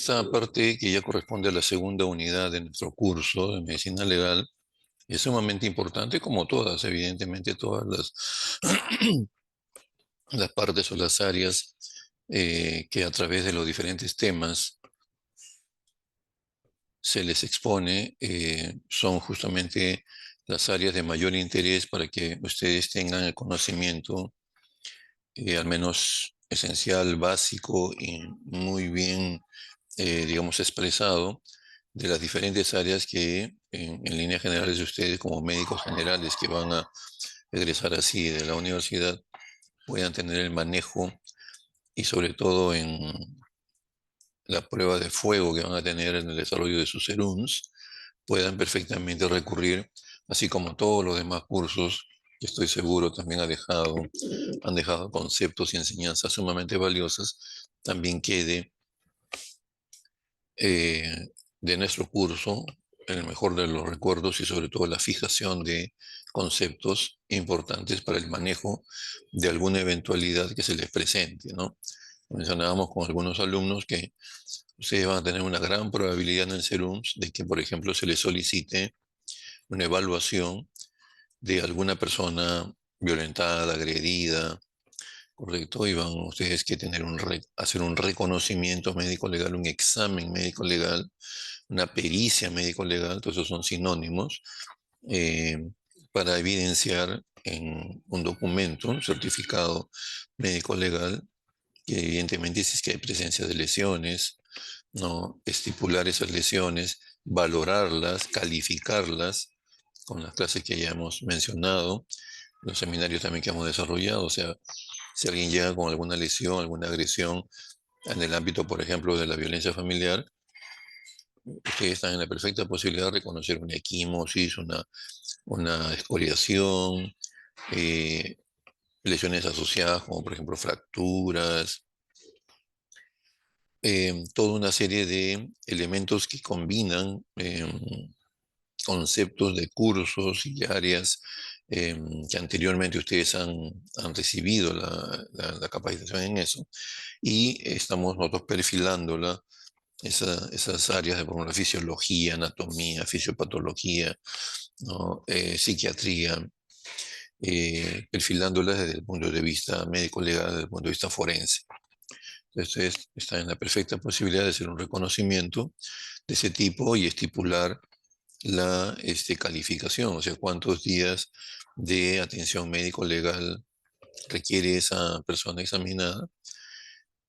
Esta parte que ya corresponde a la segunda unidad de nuestro curso de medicina legal es sumamente importante, como todas, evidentemente, todas las partes o las áreas que a través de los diferentes temas se les expone, son justamente las áreas de mayor interés para que ustedes tengan el conocimiento, al menos esencial, básico y muy bien, digamos, expresado de las diferentes áreas que en líneas generales de ustedes como médicos generales que van a egresar así de la universidad puedan tener el manejo y sobre todo en la prueba de fuego que van a tener en el desarrollo de sus serums, puedan perfectamente recurrir, así como todos los demás cursos que estoy seguro también han dejado conceptos y enseñanzas sumamente valiosas, también quede eh, de nuestro curso, en el mejor de los recuerdos y sobre todo la fijación de conceptos importantes para el manejo de alguna eventualidad que se les presente, ¿no? Mencionábamos con algunos alumnos que ustedes van a tener una gran probabilidad en el SERUMS de que, por ejemplo, se les solicite una evaluación de alguna persona violentada, agredida, ¿correcto? Y van ustedes que tener hacer un reconocimiento médico-legal, un examen médico-legal, una pericia médico-legal, todos esos son sinónimos, eh, para evidenciar en un documento, un certificado médico-legal, que evidentemente si es que hay presencia de lesiones, ¿no? Estipular esas lesiones, valorarlas, calificarlas con las clases que ya hemos mencionado, los seminarios también que hemos desarrollado, o sea, si alguien llega con alguna lesión, alguna agresión en el ámbito, por ejemplo, de la violencia familiar, ustedes están en la perfecta posibilidad de reconocer una equimosis, una escoriación, eh, lesiones asociadas como por ejemplo fracturas, toda una serie de elementos que combinan conceptos de cursos y áreas que anteriormente ustedes han recibido la capacitación en eso y estamos nosotros perfilándola, esas áreas de por ejemplo, fisiología, anatomía, fisiopatología, ¿no? Psiquiatría, perfilándolas desde el punto de vista médico-legal, desde el punto de vista forense. Entonces, está en la perfecta posibilidad de hacer un reconocimiento de ese tipo y estipular la calificación, o sea, cuántos días de atención médico-legal requiere esa persona examinada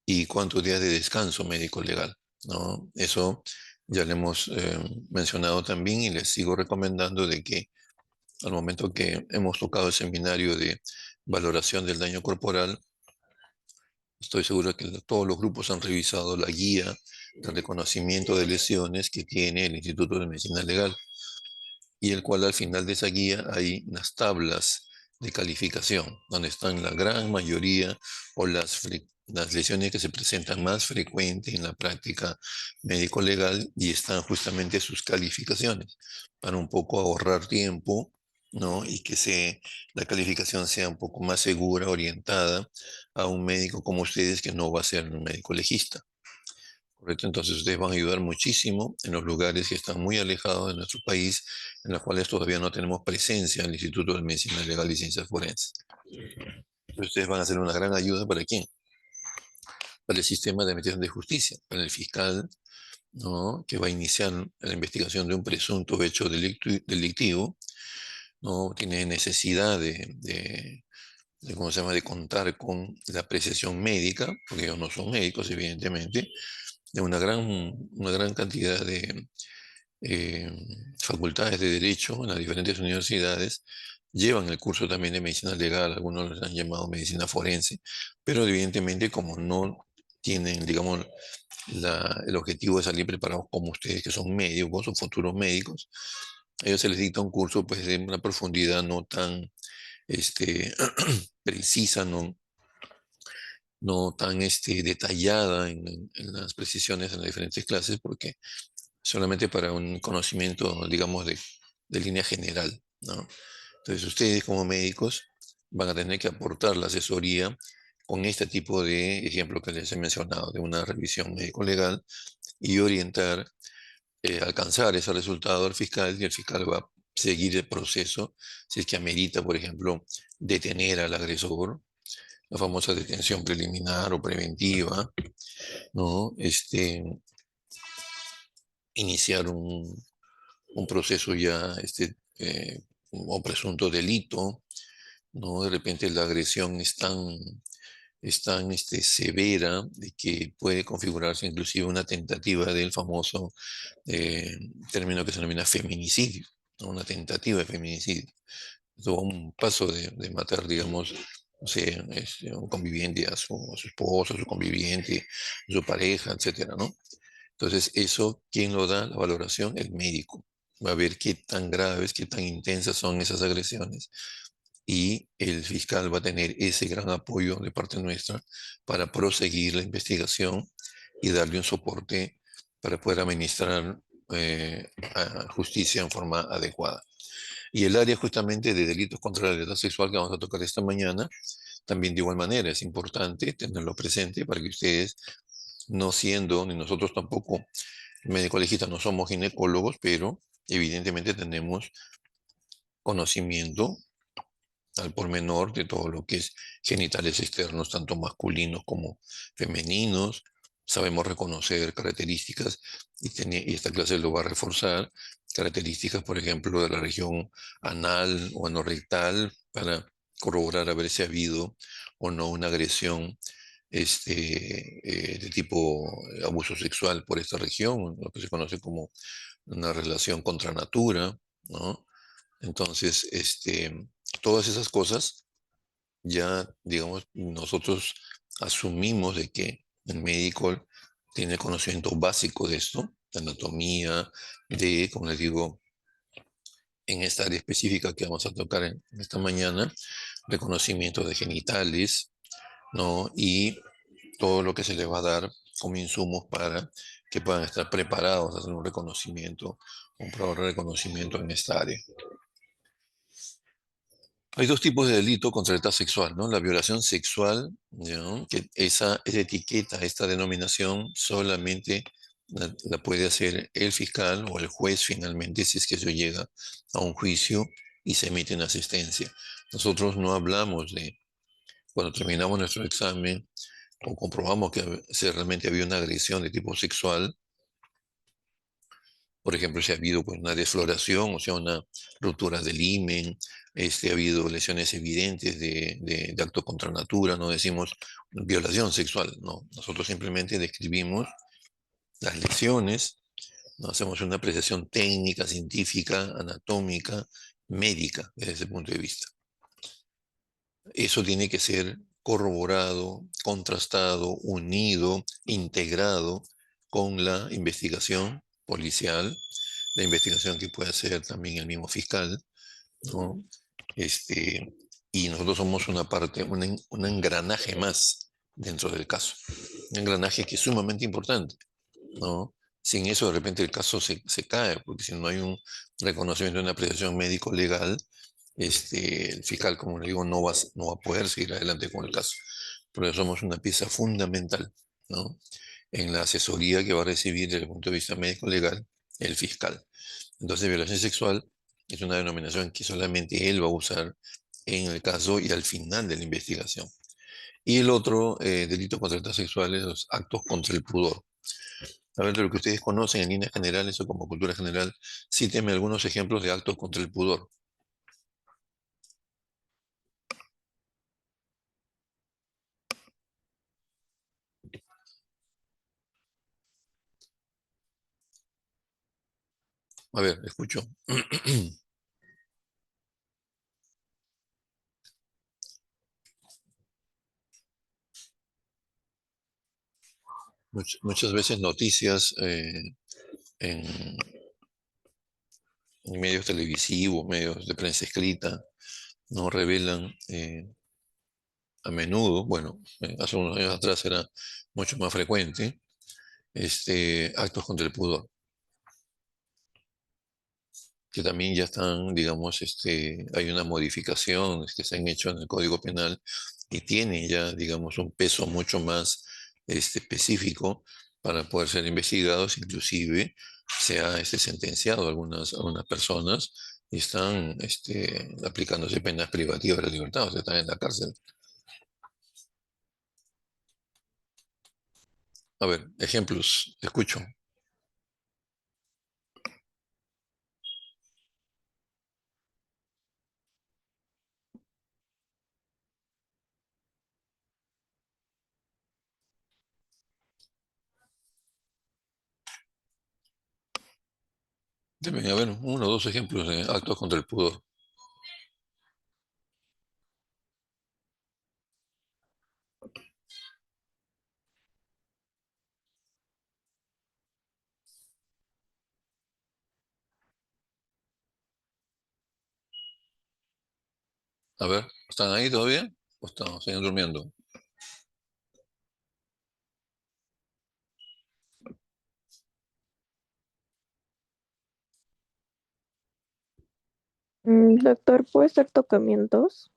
y cuántos días de descanso médico-legal, ¿no? Eso ya lo hemos mencionado también y les sigo recomendando de que al momento que hemos tocado el seminario de valoración del daño corporal, estoy seguro que todos los grupos han revisado la guía de reconocimiento de lesiones que tiene el Instituto de Medicina Legal y el cual al final de esa guía hay unas tablas de calificación donde están la gran mayoría o las lesiones que se presentan más frecuentes en la práctica médico-legal y están justamente sus calificaciones para un poco ahorrar tiempo, ¿no? Y que la calificación sea un poco más segura, orientada a un médico como ustedes que no va a ser un médico legista. ¿Correcto? Entonces ustedes van a ayudar muchísimo en los lugares que están muy alejados de nuestro país, en los cuales todavía no tenemos presencia en el Instituto de Medicina Legal y Ciencias Forenses. Entonces ustedes van a ser una gran ayuda para quién? Para el sistema de administración de justicia, para el fiscal, ¿no? Que va a iniciar la investigación de un presunto hecho delictivo, ¿no? Tiene necesidad ¿cómo se llama?, de contar con la apreciación médica, porque ellos no son médicos, evidentemente, de una gran cantidad de eh, facultades de derecho en las diferentes universidades. Llevan el curso también de medicina legal, algunos les han llamado medicina forense, pero evidentemente como no tienen, digamos, el objetivo de salir preparados como ustedes, que son médicos o futuros médicos, a ellos se les dicta un curso pues de una profundidad no tan este, precisa, no tan detallada en las precisiones en las diferentes clases, porque solamente para un conocimiento, digamos, de línea general, ¿no? Entonces, ustedes como médicos van a tener que aportar la asesoría con este tipo de ejemplo que les he mencionado, de una revisión médico-legal y orientar, alcanzar ese resultado al fiscal, y el fiscal va a seguir el proceso si es que amerita, por ejemplo, detener al agresor, la famosa detención preliminar o preventiva, ¿no? Iniciar un proceso ya, o presunto delito, ¿no? De repente la agresión es tan severa de que puede configurarse inclusive una tentativa del famoso eh, término que se denomina feminicidio, ¿no? Una tentativa de feminicidio. Todo un paso de matar, digamos, no sé, un conviviente a su esposo, a su conviviente, a su pareja, etcétera, ¿no? Entonces, eso, ¿quién lo da? La valoración, el médico. Va a ver qué tan graves, qué tan intensas son esas agresiones, y el fiscal va a tener ese gran apoyo de parte nuestra para proseguir la investigación y darle un soporte para poder administrar justicia en forma adecuada. Y el área justamente de delitos contra la libertad sexual que vamos a tocar esta mañana, también de igual manera es importante tenerlo presente para que ustedes, no siendo, ni nosotros tampoco, médicos legistas, no somos ginecólogos, pero evidentemente tenemos conocimiento al por menor de todo lo que es genitales externos, tanto masculinos como femeninos. Sabemos reconocer características, y esta clase lo va a reforzar, características, por ejemplo, de la región anal o anorrectal, para corroborar a ver si ha habido o no una agresión de tipo abuso sexual por esta región, lo que se conoce como una relación contra natura, ¿no? Entonces, todas esas cosas ya, digamos, nosotros asumimos de que el médico tiene conocimiento básico de esto, de anatomía, como les digo, en esta área específica que vamos a tocar en esta mañana, reconocimiento de genitales, ¿no? Y todo lo que se les va a dar como insumos para que puedan estar preparados a hacer un reconocimiento, un probable reconocimiento en esta área. Hay dos tipos de delito contra la libertad sexual, ¿no? La violación sexual, ¿no? Que esa etiqueta, esta denominación, solamente la puede hacer el fiscal o el juez finalmente, si es que eso llega a un juicio y se emite una asistencia. Nosotros no hablamos de, cuando terminamos nuestro examen o comprobamos que realmente había una agresión de tipo sexual, por ejemplo, si ha habido pues, una desfloración, o sea, una ruptura del himen, ha habido lesiones evidentes de acto contra natura, no decimos violación sexual, no. Nosotros simplemente describimos las lesiones, no hacemos una apreciación técnica, científica, anatómica, médica, desde ese punto de vista. Eso tiene que ser corroborado, contrastado, unido, integrado con la investigación policial, la investigación que puede hacer también el mismo fiscal, ¿no? Este, y nosotros somos una parte, un engranaje más dentro del caso. Un engranaje que es sumamente importante, ¿no? Sin eso, de repente, el caso se cae, porque si no hay un reconocimiento de una apreciación médico-legal, el fiscal, como le digo, no va a poder seguir adelante con el caso. Por eso somos una pieza fundamental, ¿no? En la asesoría que va a recibir desde el punto de vista médico-legal el fiscal. Entonces, violación sexual es una denominación que solamente él va a usar en el caso y al final de la investigación. Y el otro delito contra el acto sexual es los actos contra el pudor. A ver, de lo que ustedes conocen en líneas generales o como cultura general, cíteme algunos ejemplos de actos contra el pudor. A ver, escucho. Muchas veces noticias en, en medios televisivos, medios de prensa escrita, no revelan a menudo, bueno, hace unos años atrás era mucho más frecuente, actos contra el pudor, que también ya están, digamos, hay una modificación que se han hecho en el Código Penal y tiene ya, digamos, un peso mucho más específico, para poder ser investigados, inclusive se ha sentenciado a algunas personas y están aplicándose penas privativas de la libertad, o sea, están en la cárcel. A ver, ejemplos, escucho. Deben haber uno o dos ejemplos de actos contra el pudor. A ver, ¿están ahí todavía? ¿O siguen durmiendo? Doctor, ¿puede ser tocamientos?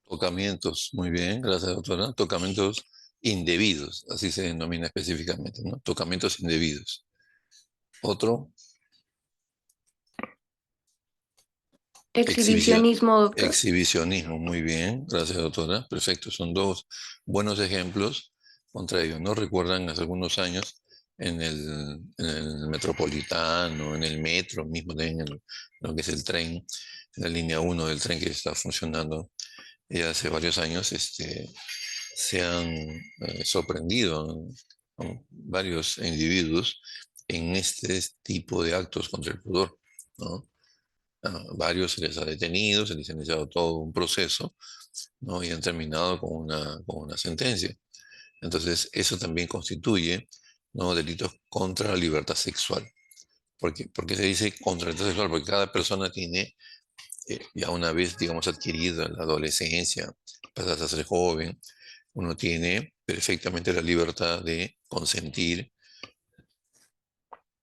Tocamientos, muy bien, gracias doctora. Tocamientos indebidos, así se denomina específicamente, ¿no? Tocamientos indebidos. Otro, exhibición, Exhibicionismo, doctor. exhibicionismo, muy bien, gracias doctora. Perfecto, son dos buenos ejemplos contra ellos, ¿no? Recuerdan hace algunos años en el Metropolitano, en el metro mismo, en lo que es el tren, en la línea uno del tren que está funcionando ya hace varios años, se han sorprendido, ¿no? Varios individuos en este tipo de actos contra el pudor, ¿no? Varios se les ha detenido, se les ha iniciado todo un proceso, ¿no? Y han terminado con una sentencia. Entonces, eso también constituye, ¿no? Delitos contra la libertad sexual. ¿Por qué se dice contra la libertad sexual? Porque cada persona tiene, ya una vez, digamos, adquirido en la adolescencia, pasas a ser joven, uno tiene perfectamente la libertad de consentir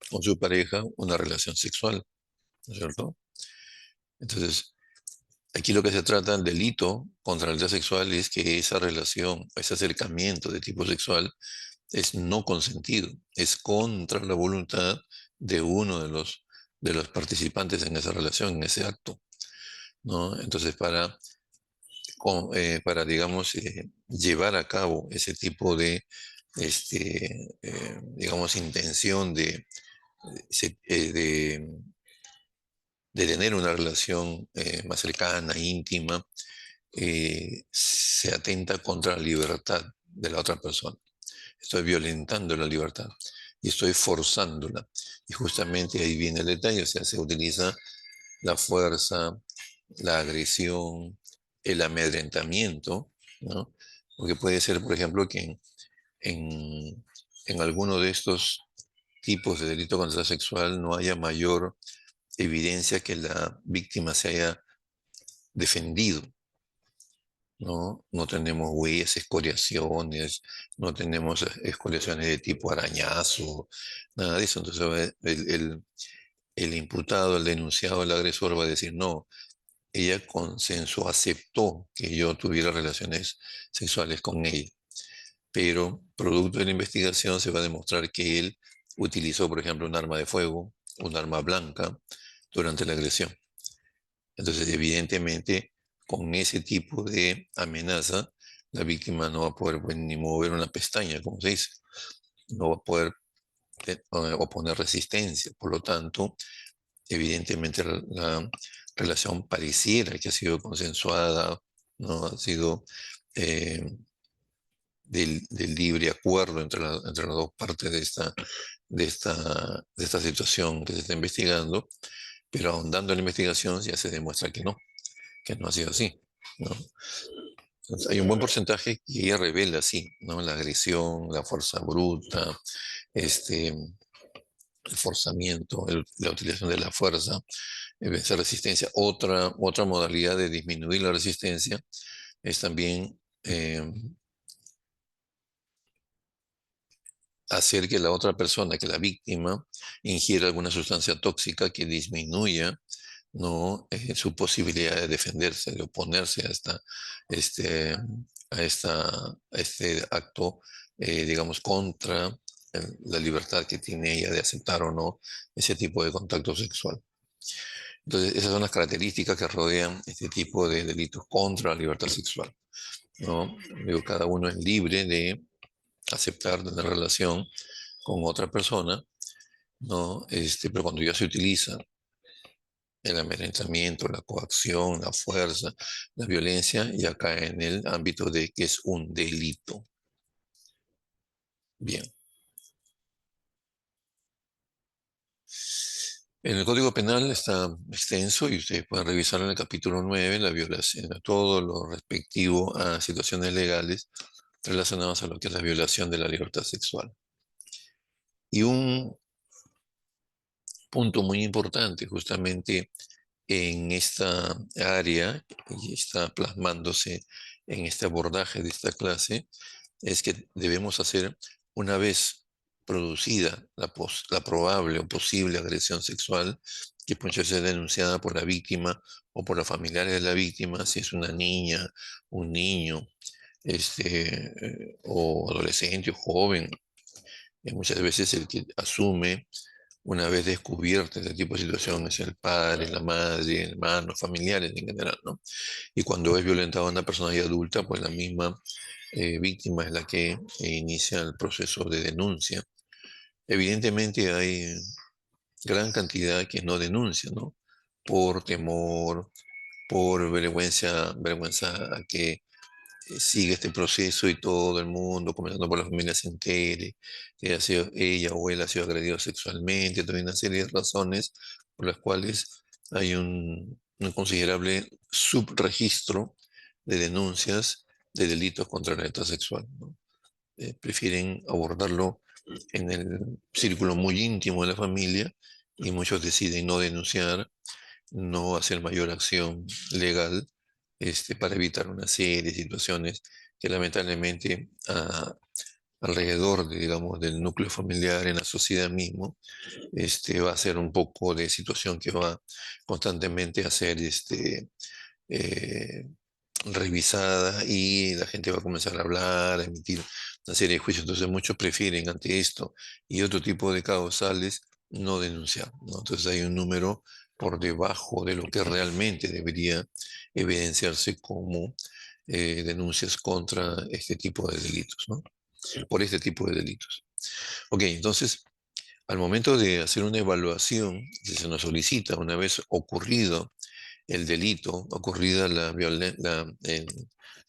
con su pareja una relación sexual, ¿no es cierto? Entonces, aquí lo que se trata, el delito contra la libertad sexual, es que esa relación, ese acercamiento de tipo sexual es no consentido, es contra la voluntad de uno de los participantes en esa relación, en ese acto, ¿no? Entonces, para digamos, llevar a cabo ese tipo de, digamos, intención de tener una relación más cercana, íntima, se atenta contra la libertad de la otra persona. Estoy violentando la libertad y estoy forzándola. Y justamente ahí viene el detalle, o sea, se utiliza la fuerza, la agresión, el amedrentamiento, ¿no? Porque puede ser, por ejemplo, que en alguno de estos tipos de delito contra la sexual no haya mayor evidencia que la víctima se haya defendido, ¿no? No tenemos huellas, escoriaciones, no tenemos escoriaciones de tipo arañazo, nada de eso. Entonces el imputado, el denunciado, el agresor va a decir, no, ella consensuó, aceptó que yo tuviera relaciones sexuales con ella, pero producto de la investigación se va a demostrar que él utilizó, por ejemplo, un arma de fuego, un arma blanca durante la agresión. Entonces, evidentemente, con ese tipo de amenaza, la víctima no va a poder, pues, ni mover una pestaña, como se dice, no va a poder oponer resistencia. Por lo tanto, evidentemente la relación pareciera que ha sido consensuada, no ha sido eh, del libre acuerdo entre las dos partes de esta situación que se está investigando, pero ahondando en la investigación ya se demuestra que no ha sido así, ¿no? Entonces, hay un buen porcentaje que ella revela, sí, ¿no? La agresión, la fuerza bruta, el forzamiento, la utilización de la fuerza, vencer resistencia. Otra modalidad de disminuir la resistencia es también hacer que la otra persona, que la víctima, ingiera alguna sustancia tóxica que disminuya, ¿no? Su posibilidad de defenderse, de oponerse este, a este acto, digamos, contra la libertad que tiene ella de aceptar o no ese tipo de contacto sexual. Entonces, esas son las características que rodean este tipo de delitos contra la libertad sexual, ¿no? Digo, cada uno es libre de aceptar tener relación con otra persona, ¿no? Pero cuando ya se utiliza el amedrentamiento, la coacción, la fuerza, la violencia, ya cae en el ámbito de que es un delito. Bien. En el Código Penal está extenso y ustedes pueden revisar en el capítulo 9 la violación, todo lo respectivo a situaciones legales relacionadas a lo que es la violación de la libertad sexual. Y un punto muy importante justamente en esta área, y está plasmándose en este abordaje de esta clase, es que debemos hacer, una vez producida la probable o posible agresión sexual, que puede ser denunciada por la víctima o por los familiares de la víctima, si es una niña, un niño, o adolescente o joven, muchas veces el que asume una vez descubierto este tipo de situaciones, el padre, la madre, hermanos, familiares en general, ¿no? Y cuando es violentada una persona ya adulta, pues la misma víctima es la que inicia el proceso de denuncia. Evidentemente hay gran cantidad que no denuncia, ¿no? Por temor, por vergüenza a que sigue este proceso y todo el mundo, comenzando por la familia, se entere que ella o él ha sido agredido sexualmente, también una serie de razones por las cuales hay un considerable subregistro de denuncias de delitos contra la libertad sexual, ¿no? Prefieren abordarlo en el círculo muy íntimo de la familia y muchos deciden no denunciar, no hacer mayor acción legal, para evitar una serie de situaciones que lamentablemente alrededor, digamos, del núcleo familiar en la sociedad mismo, va a ser un poco de situación que va constantemente a ser eh, revisada y la gente va a comenzar a hablar, a emitir una serie de juicios. Entonces muchos prefieren ante esto y otro tipo de causales no denunciar, ¿no? Entonces hay un número por debajo de lo que realmente debería evidenciarse como denuncias contra este tipo de delitos, ¿no? Por este tipo de delitos. Ok, entonces, al momento de hacer una evaluación, si se nos solicita una vez ocurrido el delito, ocurrida la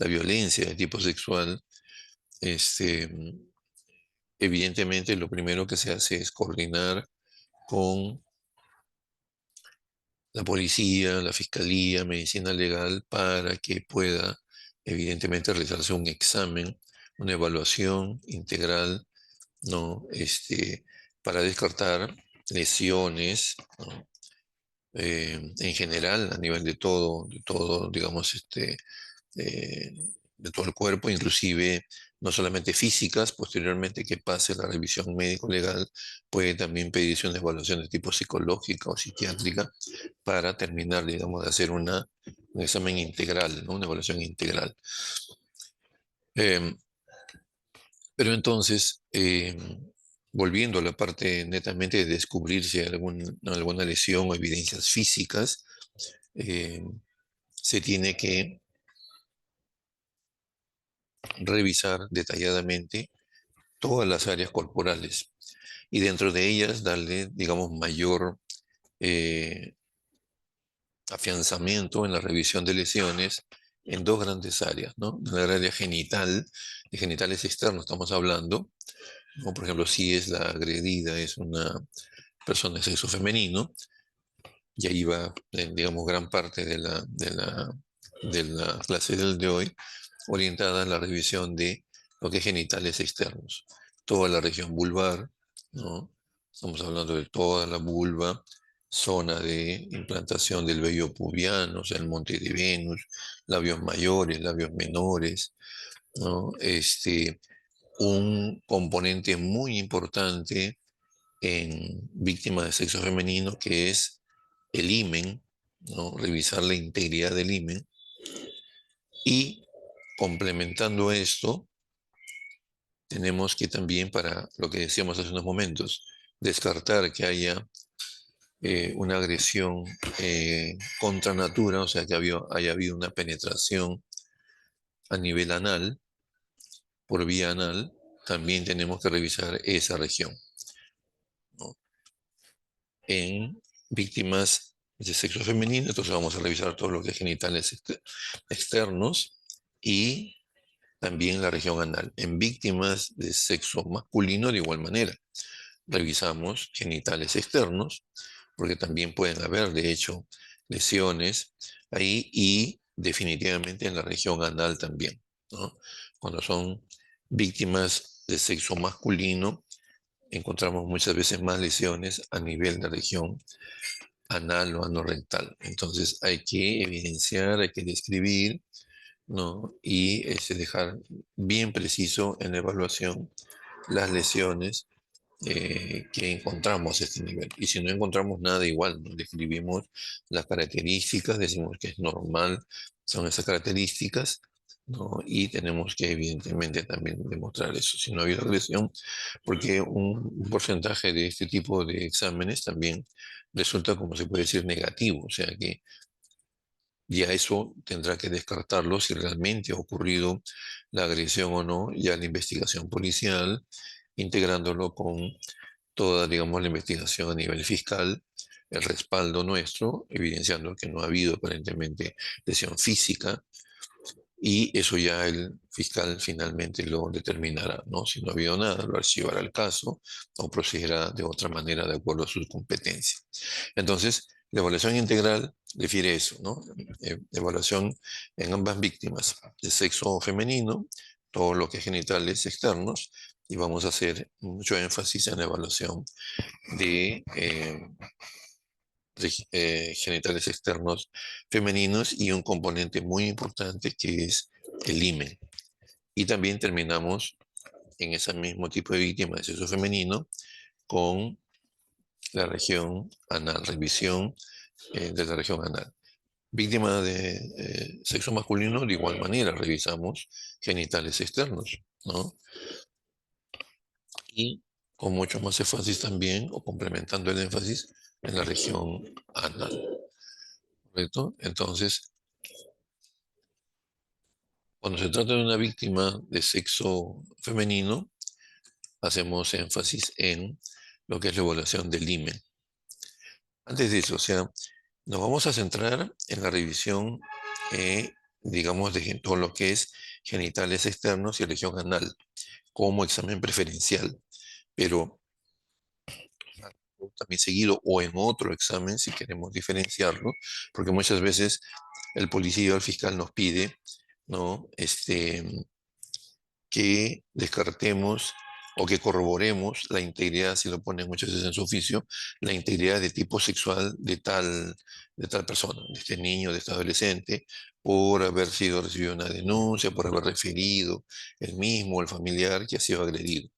violencia de tipo sexual, este, evidentemente lo primero que se hace es coordinar con la policía, la fiscalía, medicina legal, para que pueda, evidentemente, realizarse un examen, una evaluación integral, ¿no? Para descartar lesiones, ¿no? En general, a nivel de todo, digamos, eh, de todo el cuerpo, inclusive no solamente físicas. Posteriormente que pase la revisión médico-legal, puede también pedirse una evaluación de tipo psicológica o psiquiátrica para terminar, digamos, de hacer un examen integral, ¿no? Una evaluación integral. Em, pero entonces, volviendo a la parte netamente de descubrir si hay alguna lesión o evidencias físicas, se tiene que revisar detalladamente todas las áreas corporales y dentro de ellas darle, digamos, mayor eh, afianzamiento en la revisión de lesiones en dos grandes áreas, ¿no? En el área genital, de genitales externos estamos hablando, ¿no? Por ejemplo, si es la agredida, es una persona de sexo femenino, y ahí va, digamos, gran parte de la clase del de hoy, orientada a la revisión de lo que es genitales externos. Toda la región vulvar, ¿no? Estamos hablando de toda la vulva, zona de implantación del vello pubiano, o sea, el monte de Venus, labios mayores, labios menores, ¿no? Un componente muy importante en víctimas de sexo femenino, que es el himen, ¿no? Revisar la integridad del himen y complementando esto, tenemos que también, para lo que decíamos hace unos momentos, descartar que haya una agresión contra natura, o sea, que haya habido una penetración a nivel anal, por vía anal, también tenemos que revisar esa región, ¿no? En víctimas de sexo femenino, entonces vamos a revisar todo lo que es genitales externos y también la región anal. En víctimas de sexo masculino, de igual manera, revisamos genitales externos, porque también pueden haber, de hecho, lesiones ahí y definitivamente en la región anal también, ¿no? Cuando son víctimas de sexo masculino, encontramos muchas veces más lesiones a nivel de región anal o anorrectal. Entonces hay que evidenciar, hay que describir, ¿no? Y dejar bien preciso en la evaluación las lesiones que encontramos a este nivel. Y si no encontramos nada igual, ¿no? Describimos las características, decimos que es normal, son esas características, ¿no? Y tenemos que evidentemente también demostrar eso, si no ha habido agresión, porque un porcentaje de este tipo de exámenes también resulta, como se puede decir, negativo, o sea que ya eso tendrá que descartarlo si realmente ha ocurrido la agresión o no, ya la investigación policial, integrándolo con toda, digamos, la investigación a nivel fiscal, el respaldo nuestro, evidenciando que no ha habido aparentemente lesión física, y eso ya el fiscal finalmente lo determinará, ¿no? Si no ha habido nada, lo archivará el caso o procederá de otra manera de acuerdo a sus competencias. Entonces, la evaluación integral refiere eso, ¿no? Evaluación en ambas víctimas de sexo femenino, todo lo que es genitales externos, y vamos a hacer mucho énfasis en la evaluación de genitales externos femeninos y un componente muy importante que es el himen. Y también terminamos en ese mismo tipo de víctima de sexo femenino con la región anal, revisión de la región anal. Víctima de sexo masculino, de igual manera, revisamos genitales externos, ¿no? Y con mucho más énfasis también, o complementando el énfasis, en la región anal, ¿correcto? Entonces, cuando se trata de una víctima de sexo femenino, hacemos énfasis en lo que es la evaluación del himen. Antes de eso, o sea, nos vamos a centrar en la revisión, digamos, de todo lo que es genitales externos y región anal, como examen preferencial, pero también seguido o en otro examen si queremos diferenciarlo, porque muchas veces el policía o el fiscal nos pide, ¿no? Que descartemos o que corroboremos la integridad, si lo ponen muchas veces en su oficio, la integridad de tipo sexual de tal persona, de este niño, de este adolescente, por haber sido recibido una denuncia, por haber referido el mismo o el familiar que ha sido agredido.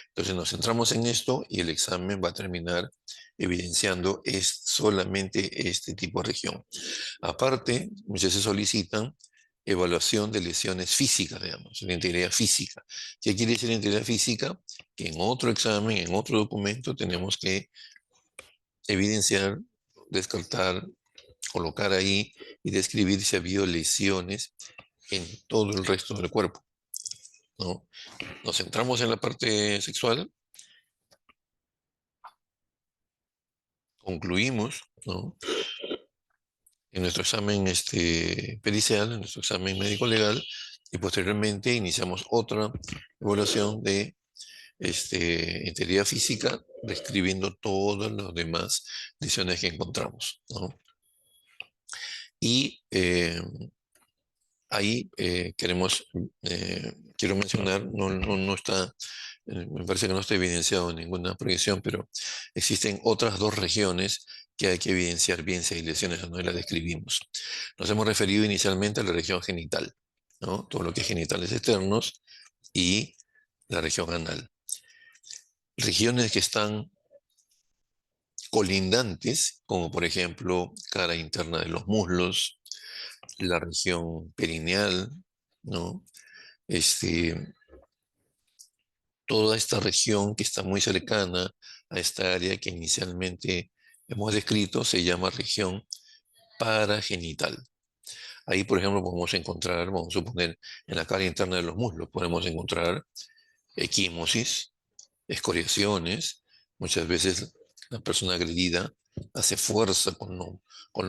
Entonces nos centramos en esto y el examen va a terminar evidenciando es solamente este tipo de región. Aparte, muchas veces solicitan evaluación de lesiones físicas, digamos, la integridad física. ¿Qué quiere decir la integridad física? Que en otro examen, en otro documento, tenemos que evidenciar, descartar, colocar ahí y describir si ha habido lesiones en todo el resto del cuerpo, ¿no? Nos centramos en la parte sexual, concluimos, ¿no? En nuestro examen pericial, en nuestro examen médico-legal, y posteriormente iniciamos otra evaluación de integridad física, describiendo todas las demás lesiones que encontramos, ¿no? Y ahí quiero mencionar, no está, me parece que no está evidenciado en ninguna proyección, pero existen otras dos regiones que hay que evidenciar bien si hay lesiones o no, y las describimos. Nos hemos referido inicialmente a la región genital, ¿no? Todo lo que es genitales externos y la región anal. Regiones que están colindantes, como por ejemplo cara interna de los muslos, la región perineal, ¿no? Este, toda esta región que está muy cercana a esta área que inicialmente hemos descrito se llama región paragenital. Ahí, por ejemplo, podemos encontrar, vamos a suponer, en la cara interna de los muslos, podemos encontrar equimosis, escoriaciones. Muchas veces la persona agredida hace fuerza con los, con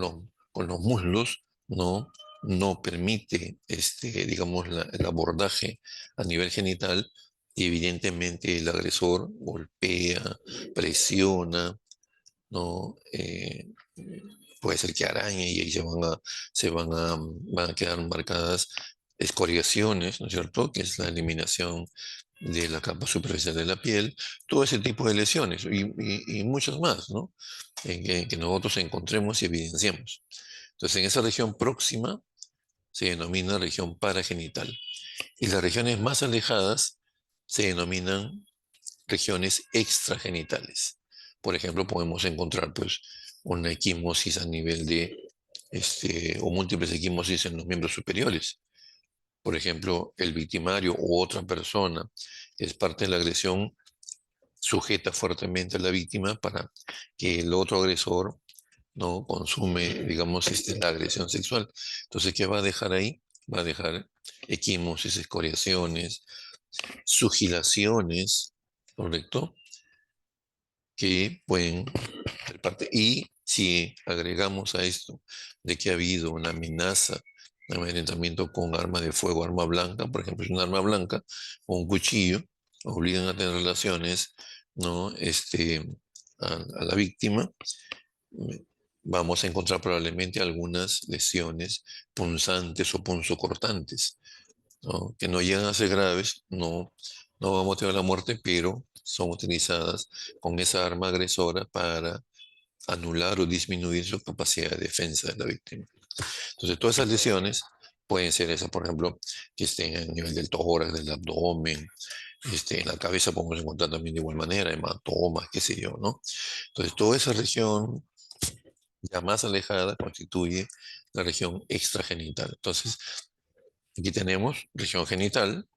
los muslos, no, no permite, digamos, el abordaje a nivel genital y evidentemente el agresor golpea, presiona, ¿no? Puede ser que arañe y ahí van a quedar marcadas escoriaciones, ¿no es cierto? Que es la eliminación de la capa superficial de la piel, todo ese tipo de lesiones y muchas más, ¿no? Que nosotros encontremos y evidenciamos. Entonces, en esa región próxima se denomina región paragenital y las regiones más alejadas se denominan regiones extragenitales. Por ejemplo, podemos encontrar pues una equimosis a nivel de, o múltiples equimosis en los miembros superiores. Por ejemplo, el victimario u otra persona que es parte de la agresión sujeta fuertemente a la víctima para que el otro agresor no consume, digamos, la agresión sexual. Entonces, ¿qué va a dejar ahí? Va a dejar equimosis, escoriaciones, sugilaciones, ¿correcto? Que pueden ser parte. Y si agregamos a esto de que ha habido una amenaza de amedrentamiento con arma de fuego, arma blanca, por ejemplo, es un arma blanca o un cuchillo, obligan a tener relaciones, ¿no? A la víctima, vamos a encontrar probablemente algunas lesiones punzantes o punzocortantes, ¿no? Que no llegan a ser graves, no, no van a motivar la muerte, pero son utilizadas con esa arma agresora para anular o disminuir su capacidad de defensa de la víctima. Entonces, todas esas lesiones pueden ser esas, por ejemplo, que estén a nivel del tórax, del abdomen, en la cabeza podemos encontrar también de igual manera, hematomas, qué sé yo, ¿no? Entonces, toda esa región ya más alejada constituye la región extragenital. Entonces, aquí tenemos región genital,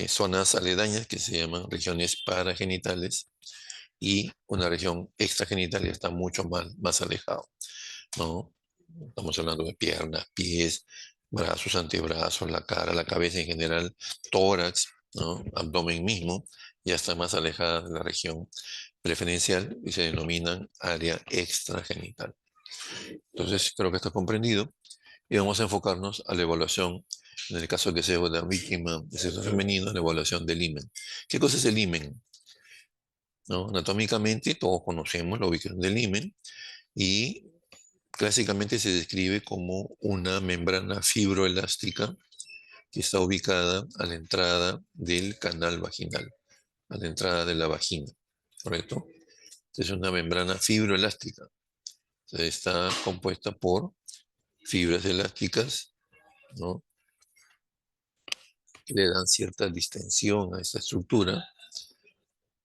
zonas aledañas que se llaman regiones paragenitales y una región extragenital que está mucho más alejado, ¿no? Estamos hablando de piernas, pies, brazos, antebrazos, la cara, la cabeza en general, tórax, ¿no? Abdomen mismo, ya está más alejada de la región preferencial y se denominan área extragenital. Entonces, creo que está comprendido y vamos a enfocarnos a la evaluación, en el caso que sea una víctima de sexo femenino, la evaluación del himen. ¿Qué cosa es el himen? ¿No? Anatómicamente, todos conocemos la ubicación del himen y clásicamente se describe como una membrana fibroelástica que está ubicada a la entrada del canal vaginal, a la entrada de la vagina, ¿correcto? Es una membrana fibroelástica. Está compuesta por fibras elásticas, ¿no? Que le dan cierta distensión a esta estructura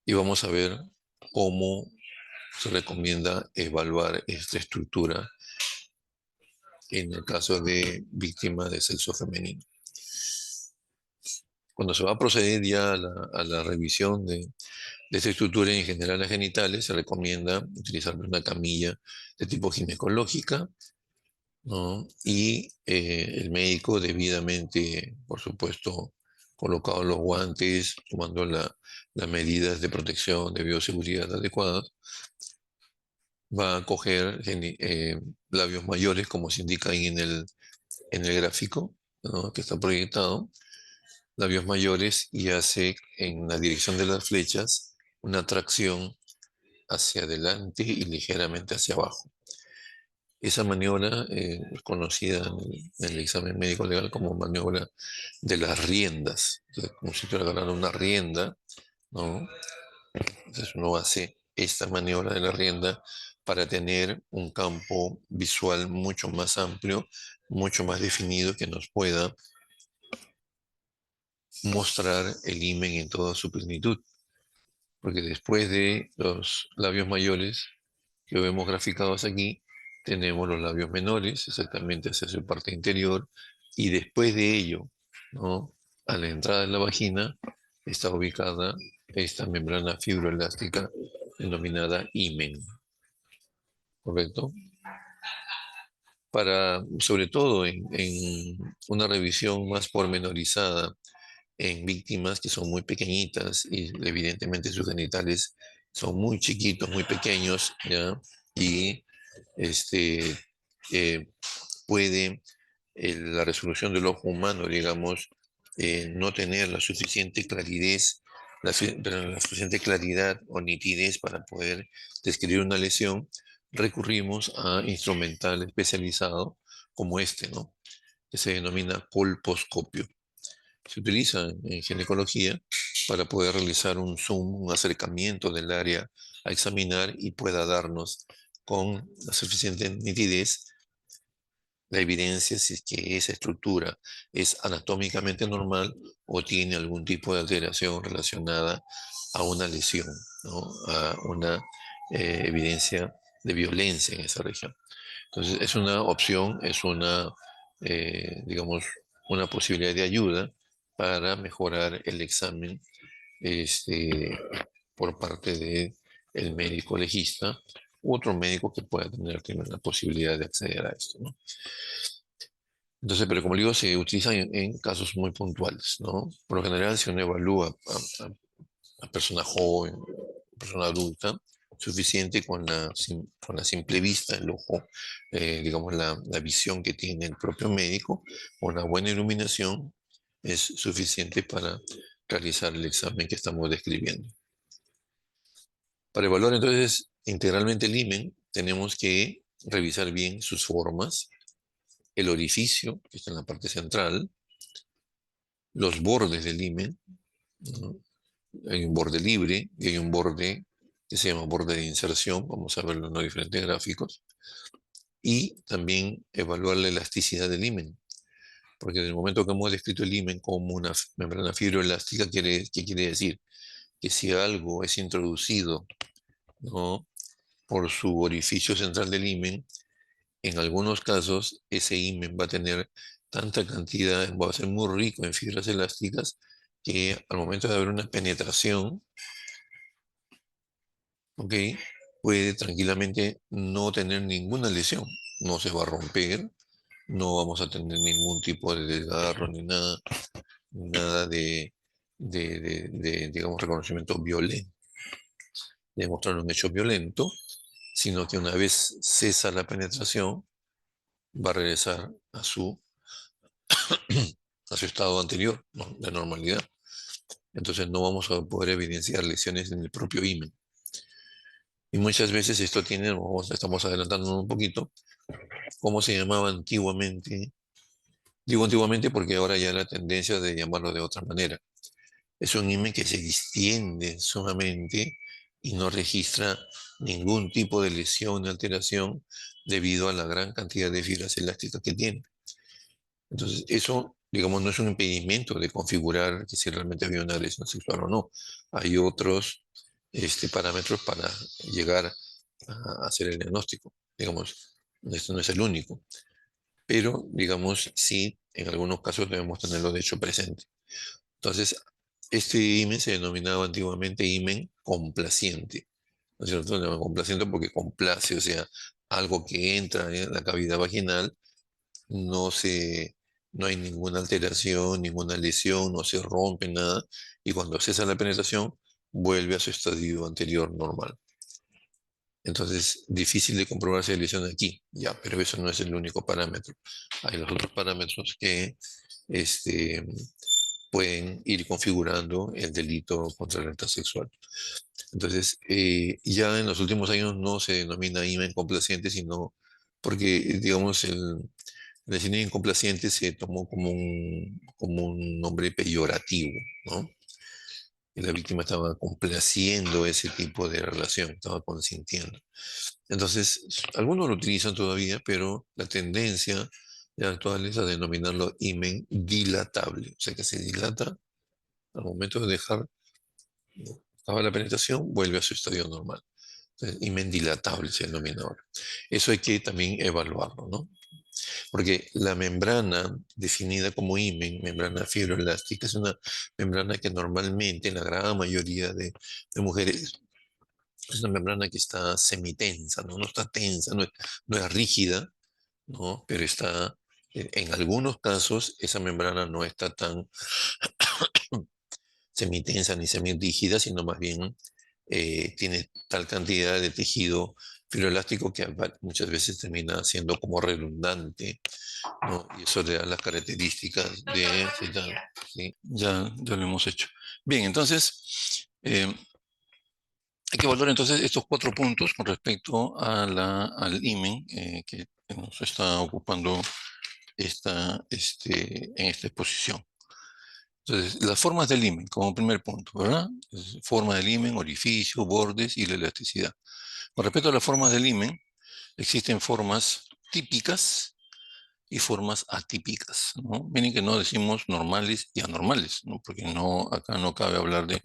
y vamos a ver cómo se recomienda evaluar esta estructura en el caso de víctimas de sexo femenino. Cuando se va a proceder ya a la revisión de esta estructura y en general las genitales, se recomienda utilizar una camilla de tipo ginecológica, ¿no? Y el médico debidamente, por supuesto, colocado los guantes, tomando las medidas de protección, de bioseguridad adecuadas, va a coger labios mayores, como se indica ahí en el gráfico, ¿no? Que está proyectado, labios mayores y hace en la dirección de las flechas una tracción hacia adelante y ligeramente hacia abajo. Esa maniobra es conocida en el examen médico legal como maniobra de las riendas. Entonces, como si te agarrando una rienda, ¿no? Entonces uno hace esta maniobra de la rienda para tener un campo visual mucho más amplio, mucho más definido que nos pueda mostrar el himen en toda su plenitud. Porque después de los labios mayores que vemos graficados aquí, tenemos los labios menores, exactamente hacia su parte interior, y después de ello, ¿no? a la entrada de la vagina está ubicada esta membrana fibroelástica denominada himen, ¿correcto? Para, sobre todo en una revisión más pormenorizada en víctimas que son muy pequeñitas y evidentemente sus genitales son muy chiquitos, muy pequeños, ¿ya? Y este, eh, puede la resolución del ojo humano, digamos, no tener la suficiente claridad, perdón, la suficiente claridad o nitidez para poder describir una lesión, recurrimos a instrumental especializado como este, ¿no? Que se denomina colposcopio. Se utiliza en ginecología para poder realizar un zoom, un acercamiento del área a examinar y pueda darnos con la suficiente nitidez la evidencia si es que esa estructura es anatómicamente normal o tiene algún tipo de alteración relacionada a una lesión, ¿no? A una evidencia de violencia en esa región. Entonces, es una opción, es una, digamos, una posibilidad de ayuda para mejorar el examen este, por parte de el médico legista u otro médico que pueda tener la posibilidad de acceder a esto, ¿no? Entonces, pero como digo, se utiliza en casos muy puntuales, ¿no? Por lo general, si uno evalúa a persona joven, persona adulta, suficiente con la simple vista, el ojo, digamos, la visión que tiene el propio médico, o una buena iluminación, es suficiente para realizar el examen que estamos describiendo. Para evaluar entonces integralmente el himen, tenemos que revisar bien sus formas, el orificio, que está en la parte central, los bordes del himen, ¿no? Hay un borde libre y hay un borde que se llama borde de inserción, vamos a verlo en los diferentes gráficos, y también evaluar la elasticidad del himen, porque en el momento que hemos descrito el himen como una membrana fibroelástica, ¿qué quiere decir? Que si algo es introducido, ¿no? por su orificio central del himen, en algunos casos ese himen va a tener tanta cantidad, va a ser muy rico en fibras elásticas, que al momento de haber una penetración, ¿ok? Puede tranquilamente no tener ninguna lesión, no se va a romper, no vamos a tener ningún tipo de desgarro ni nada, nada de, digamos, reconocimiento violento, de mostrar un hecho violento, sino que una vez cesa la penetración, va a regresar a su estado anterior, ¿no? De normalidad. Entonces no vamos a poder evidenciar lesiones en el propio himen. Y muchas veces esto tiene, estamos adelantando un poquito, cómo se llamaba antiguamente. Digo antiguamente porque ahora ya la tendencia de llamarlo de otra manera. Es un himen que se distiende sumamente y no registra ningún tipo de lesión o alteración debido a la gran cantidad de fibras elásticas que tiene. Entonces, eso, digamos, no es un impedimento de configurar que si realmente había una agresión sexual o no. Hay otros parámetros para llegar a hacer el diagnóstico. Digamos, esto no es el único, pero, digamos, sí, en algunos casos debemos tenerlo de hecho presente. Entonces, este himen se denominaba antiguamente himen complaciente. ¿No es cierto? Se llama complaciente porque complace, o sea, algo que entra en la cavidad vaginal no se, no hay ninguna alteración, ninguna lesión, no se rompe nada, y cuando cesa la penetración, vuelve a su estadio anterior normal. Entonces, difícil de comprobar si hay lesión aquí, ya, pero eso no es el único parámetro. Hay los otros parámetros que este, pueden ir configurando el delito contra la libertad sexual. Entonces, ya en los últimos años no se denomina IMA incomplaciente, sino porque, digamos, el cine incomplaciente se tomó como un nombre peyorativo, ¿no? Y la víctima estaba complaciendo ese tipo de relación, estaba consintiendo. Entonces, algunos lo utilizan todavía, pero la tendencia actual es a denominarlo himen dilatable, o sea que se dilata al momento de dejar, acaba la penetración, vuelve a su estadio normal. Entonces, himen dilatable se denomina ahora. Eso hay que también evaluarlo, ¿no? Porque la membrana definida como himen, membrana fibroelástica, es una membrana que normalmente en la gran mayoría de mujeres es una membrana que está semitensa, ¿no? No está tensa, no es rígida, ¿no? Pero está, en algunos casos, esa membrana no está tan semitensa ni semirrígida, sino más bien tiene tal cantidad de tejido fibroelástico que muchas veces termina siendo como redundante, ¿no? Y eso le da las características de... Sí, sí, ya lo hemos hecho. Bien, entonces, hay que valorar entonces estos 4 puntos con respecto a al imen que nos está ocupando en esta exposición. Entonces, las formas del himen, como primer punto, ¿verdad? Forma del himen, orificio, bordes y la elasticidad. Con respecto a las formas del himen, existen formas típicas y formas atípicas, ¿no? Miren que no decimos normales y anormales, ¿no? Porque no, acá no cabe hablar de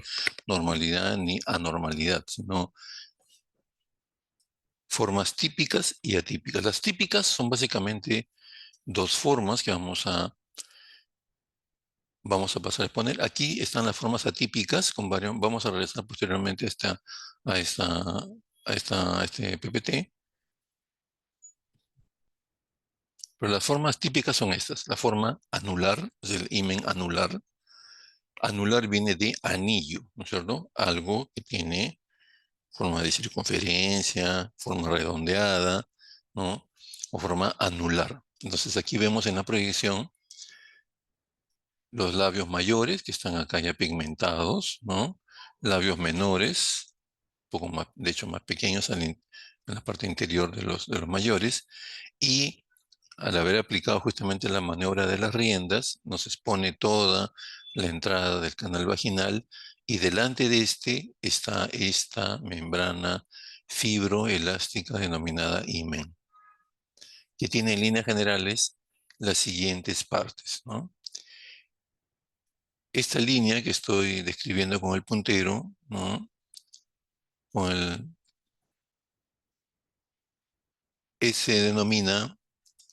normalidad ni anormalidad, sino formas típicas y atípicas. Las típicas son básicamente dos formas que vamos a pasar a exponer. Aquí están las formas atípicas, vamos a regresar posteriormente a, esta, a este PPT. Pero las formas típicas son estas. La forma anular, es el himen anular. Anular viene de anillo, ¿no es cierto? Algo que tiene forma de circunferencia, forma redondeada, ¿no? O forma anular. Entonces aquí vemos en la proyección los labios mayores, que están acá ya pigmentados, ¿no? Labios menores, un poco más, de hecho más pequeños en la parte interior de los mayores, y al haber aplicado justamente la maniobra de las riendas, nos expone toda la entrada del canal vaginal y delante de este está esta membrana fibroelástica denominada himen, que tiene en líneas generales las siguientes partes, ¿no? Esta línea que estoy describiendo con el puntero, ¿no? Con se denomina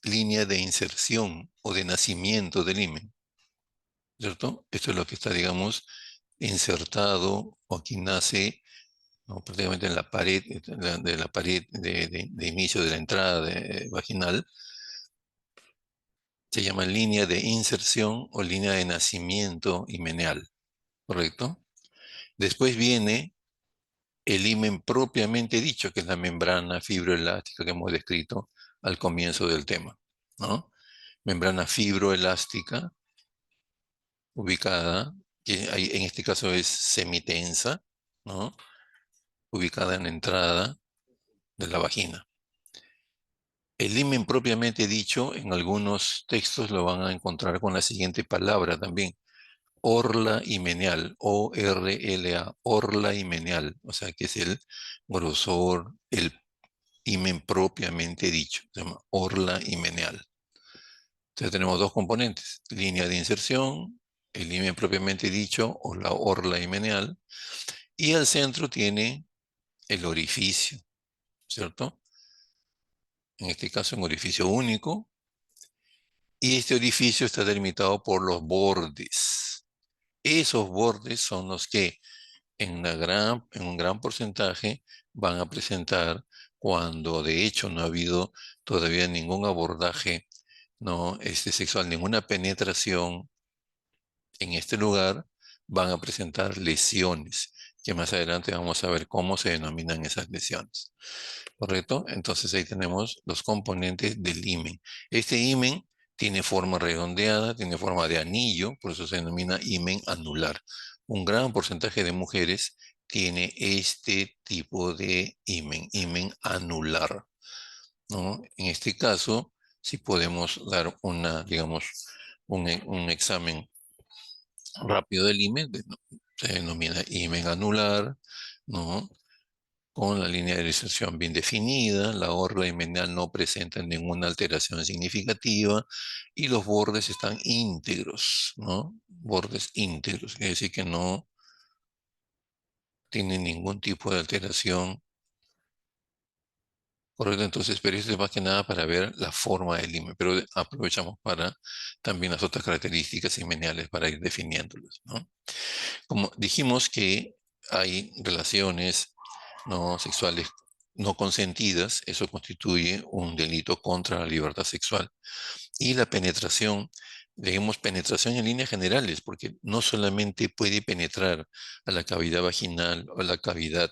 línea de inserción o de nacimiento del himen, ¿cierto? Esto es lo que está, digamos, insertado o aquí nace, ¿no? Prácticamente en la pared, de la pared de inicio de la entrada vaginal, se llama línea de inserción o línea de nacimiento himeneal, ¿correcto? Después viene el himen propiamente dicho, que es la membrana fibroelástica que hemos descrito al comienzo del tema, ¿no? Membrana fibroelástica ubicada, que en este caso es semitensa, ¿no? Ubicada en la entrada de la vagina. El himen propiamente dicho, en algunos textos lo van a encontrar con la siguiente palabra también, orla himeneal, O-R-L-A, orla himeneal, o sea que es el grosor, el himen propiamente dicho, se llama orla himeneal. Entonces tenemos dos componentes, línea de inserción, el himen propiamente dicho o la orla himeneal, y al centro tiene el orificio, ¿cierto? En este caso un orificio único, y este orificio está delimitado por los bordes. Esos bordes son los que en un gran porcentaje van a presentar cuando de hecho no ha habido todavía ningún abordaje no sexual, ninguna penetración en este lugar, van a presentar lesiones, que más adelante vamos a ver cómo se denominan esas lesiones. ¿Correcto? Entonces ahí tenemos los componentes del himen. Este himen tiene forma redondeada, tiene forma de anillo, por eso se denomina himen anular. Un gran porcentaje de mujeres tiene este tipo de himen anular, ¿no? En este caso, si podemos dar digamos, un examen rápido del himen, se denomina himen anular, ¿no? Con la línea de inserción bien definida, la orla himenal no presenta ninguna alteración significativa y los bordes están íntegros, ¿no? Bordes íntegros, quiere decir que no tienen ningún tipo de alteración Correcto, entonces, pero esto es más que nada para ver la forma del himen, pero aprovechamos para también las otras características himeniales para ir definiéndolas, ¿no? Como dijimos que hay relaciones no sexuales no consentidas, eso constituye un delito contra la libertad sexual. Y la penetración, digamos penetración en líneas generales, porque no solamente puede penetrar a la cavidad vaginal o a la cavidad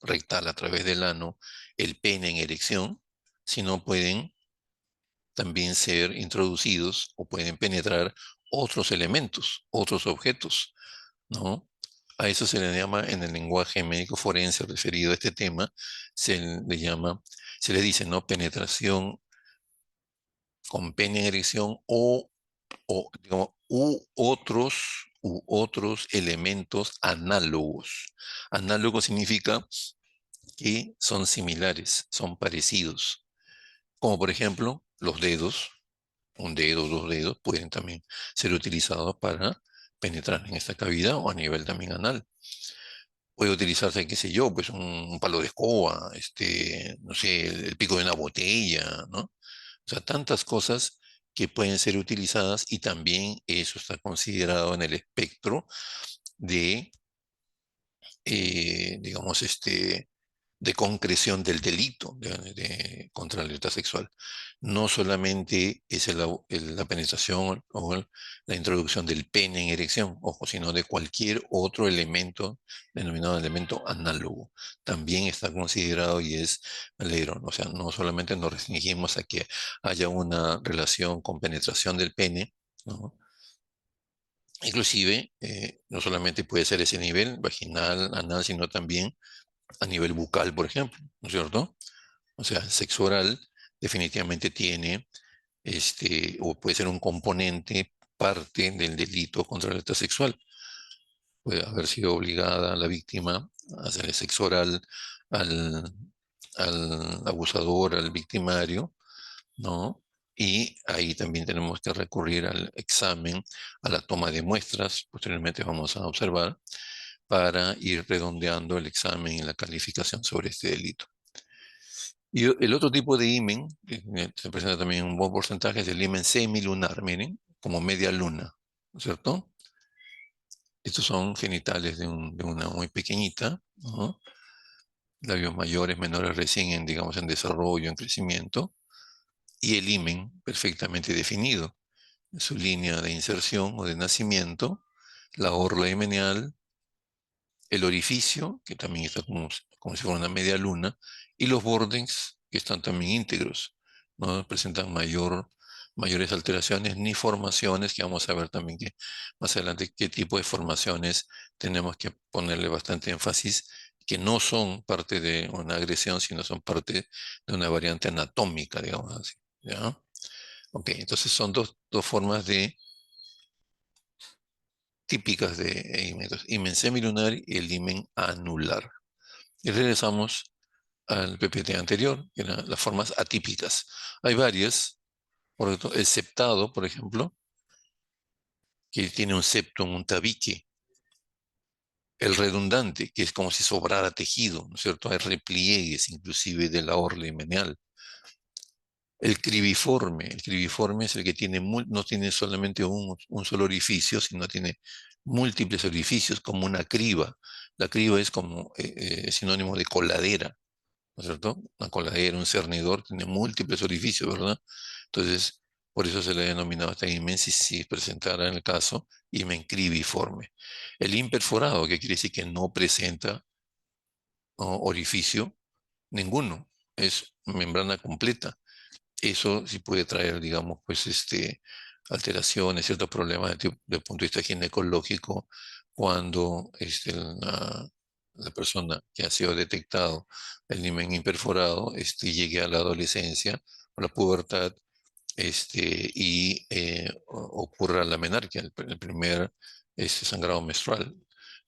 rectal a través del ano, el pene en erección, sino pueden también ser introducidos o pueden penetrar otros elementos, otros objetos, ¿no? A eso se le llama en el lenguaje médico forense referido a este tema, se le llama, se le dice, ¿no? Penetración con pene en erección digamos, u otros elementos análogos. Análogo significa que son similares, son parecidos, como por ejemplo los dedos, un dedo, dos dedos, pueden también ser utilizados para penetrar en esta cavidad o a nivel también anal. Puede utilizarse, qué sé yo, pues un palo de escoba, no sé, el pico de una botella, ¿no? O sea, tantas cosas que pueden ser utilizadas y también eso está considerado en el espectro de, digamos, de concreción del delito contra la libertad sexual. No solamente es la penetración o la introducción del pene en erección, ojo, sino de cualquier otro elemento denominado elemento análogo. También está considerado y es alegro. O sea, no solamente nos restringimos a que haya una relación con penetración del pene, ¿no? Inclusive, no solamente puede ser ese nivel vaginal, anal, sino también a nivel bucal, por ejemplo, ¿no es cierto? O sea, el sexo oral definitivamente tiene, o puede ser un componente, parte del delito contra la libertad sexual. Puede haber sido obligada la víctima a hacer el sexo oral al, al abusador, al victimario, ¿no? Y ahí también tenemos que recurrir al examen, a la toma de muestras, posteriormente vamos a observar, para ir redondeando el examen y la calificación sobre este delito. Y el otro tipo de himen, que se presenta también un buen porcentaje, es el himen semilunar, miren, como media luna, ¿no es cierto? Estos son genitales de una muy pequeñita, ¿no? Labios mayores, menores recién en, digamos, en desarrollo, en crecimiento, y el himen perfectamente definido, su línea de inserción o de nacimiento, la orla himeneal, el orificio, que también está como si fuera una media luna, y los bordes, que están también íntegros, no presentan mayores alteraciones ni formaciones, que vamos a ver también que más adelante qué tipo de formaciones tenemos que ponerle bastante énfasis, que no son parte de una agresión, sino son parte de una variante anatómica, digamos así. ¿Ya? Ok, entonces son dos formas típicas de himen, himen semilunar y el himen anular. Y regresamos al PPT anterior, que eran las formas atípicas. Hay varias, por ejemplo, el septado, por ejemplo, que tiene un septum, un tabique. El redundante, que es como si sobrara tejido, ¿no es cierto? Hay repliegues inclusive de la orla himeneal. El cribiforme es el que tiene no tiene solamente un solo orificio, sino tiene múltiples orificios, como una criba. La criba es como sinónimo de coladera, ¿no es cierto? Una coladera, un cernidor, tiene múltiples orificios, ¿verdad? Entonces, por eso se le ha denominado esta himen si presentara en el caso himen cribiforme. El imperforado, que quiere decir que no presenta, ¿no?, orificio ninguno, es membrana completa. Eso sí puede traer, digamos, pues, alteraciones, ciertos problemas de punto de vista ginecológico cuando la persona que ha sido detectado el himen imperforado llegue a la adolescencia o la pubertad y ocurra la menarquia, el primer sangrado menstrual.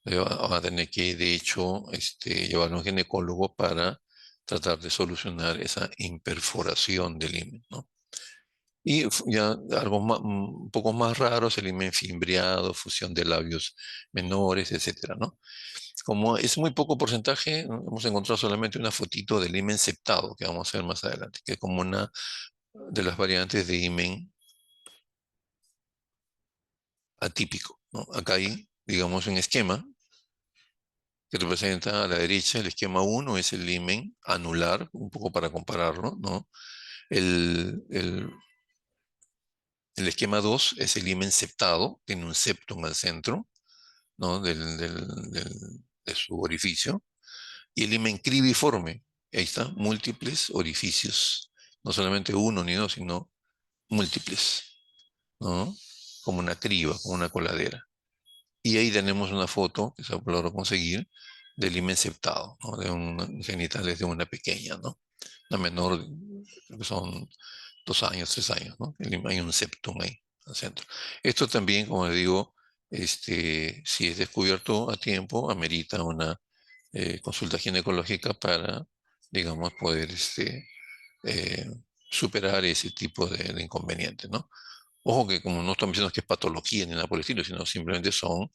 Va a tener que, de hecho, llevar a un ginecólogo para tratar de solucionar esa imperforación del himen, ¿no? Y ya algo un poco más raros, el himen fimbriado, fusión de labios menores, etcétera, ¿no? Como es muy poco porcentaje, hemos encontrado solamente una fotito del himen septado, que vamos a ver más adelante, que es como una de las variantes de himen atípico, ¿no? Acá hay, digamos, un esquema que representa a la derecha. El esquema uno es el himen anular, un poco para compararlo, ¿no? El, el, el esquema 2 es el himen septado, tiene un septum al centro, ¿no? De su orificio. Y el himen cribiforme, ahí está, múltiples orificios, no solamente uno ni dos, sino múltiples, ¿no? Como una criba, como una coladera. Y ahí tenemos una foto que se logró conseguir del himen septado, ¿no? De un genitales de una pequeña, ¿no? La menor, creo que son 2 años, 3 años, ¿no? Hay un septum ahí al centro. Esto también, como le digo, si es descubierto a tiempo, amerita una consulta ginecológica para, digamos, poder eh, superar ese tipo de inconvenientes, ¿no? Ojo que como no estamos diciendo que es patología ni nada por el estilo, sino simplemente son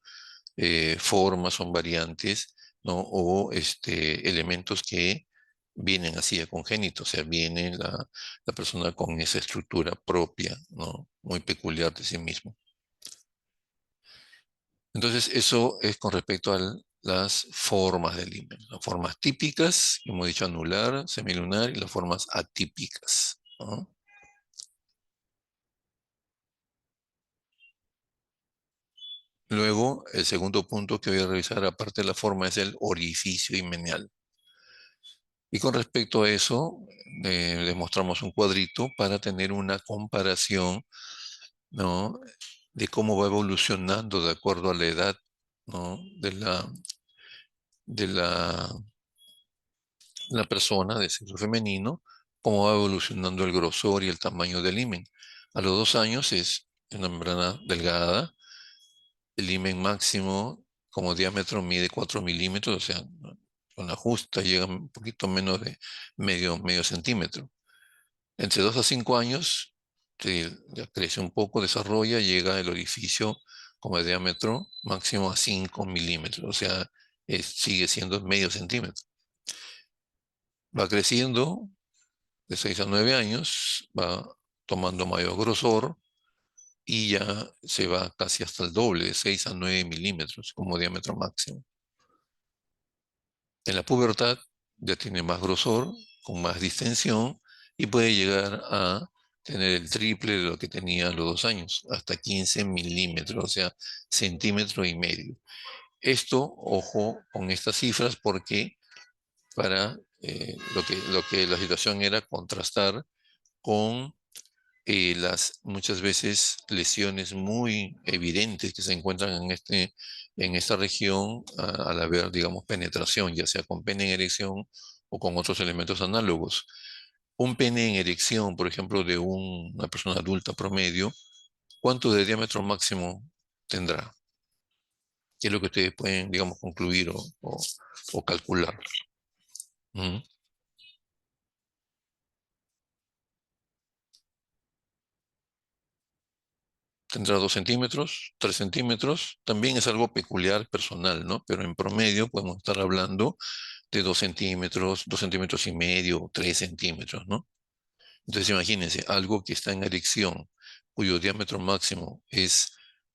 formas, son variantes, ¿no? O elementos que vienen así de congénito, o sea, viene la persona con esa estructura propia, ¿no? Muy peculiar de sí mismo. Entonces, eso es con respecto a las formas del himen. Las formas típicas, como hemos dicho, anular, semilunar, y las formas atípicas, ¿no? Luego, el segundo punto que voy a revisar, aparte de la forma, es el orificio himenial. Y con respecto a eso, demostramos un cuadrito para tener una comparación, ¿no? De cómo va evolucionando de acuerdo a la edad, ¿no? de la persona de sexo femenino, cómo va evolucionando el grosor y el tamaño del himen. A los 2 años es una membrana delgada, el himen máximo como diámetro mide 4 milímetros, o sea, con la justa llega un poquito menos de medio centímetro. Entre 2 a 5 años ya crece un poco, desarrolla, llega el orificio como de diámetro máximo a 5 milímetros, o sea, sigue siendo medio centímetro. Va creciendo de 6 a 9 años, va tomando mayor grosor y ya se va casi hasta el doble, de 6 a 9 milímetros como diámetro máximo. En la pubertad ya tiene más grosor, con más distensión y puede llegar a tener el triple de lo que tenía a los 2 años, hasta 15 milímetros, o sea, centímetro y medio. Esto, ojo con estas cifras, porque para lo que la situación era contrastar con las muchas veces lesiones muy evidentes que se encuentran en esta región al haber, digamos, penetración, ya sea con pene en erección o con otros elementos análogos. Un pene en erección, por ejemplo, de una persona adulta promedio, ¿cuánto de diámetro máximo tendrá? ¿Qué es lo que ustedes pueden, digamos, concluir o calcular? Ujú. Tendrá 2 centímetros, 3 centímetros. También es algo peculiar, personal, ¿no? Pero en promedio podemos estar hablando de 2 centímetros, 2,5 centímetros, 3 centímetros, ¿no? Entonces imagínense, algo que está en erección, cuyo diámetro máximo es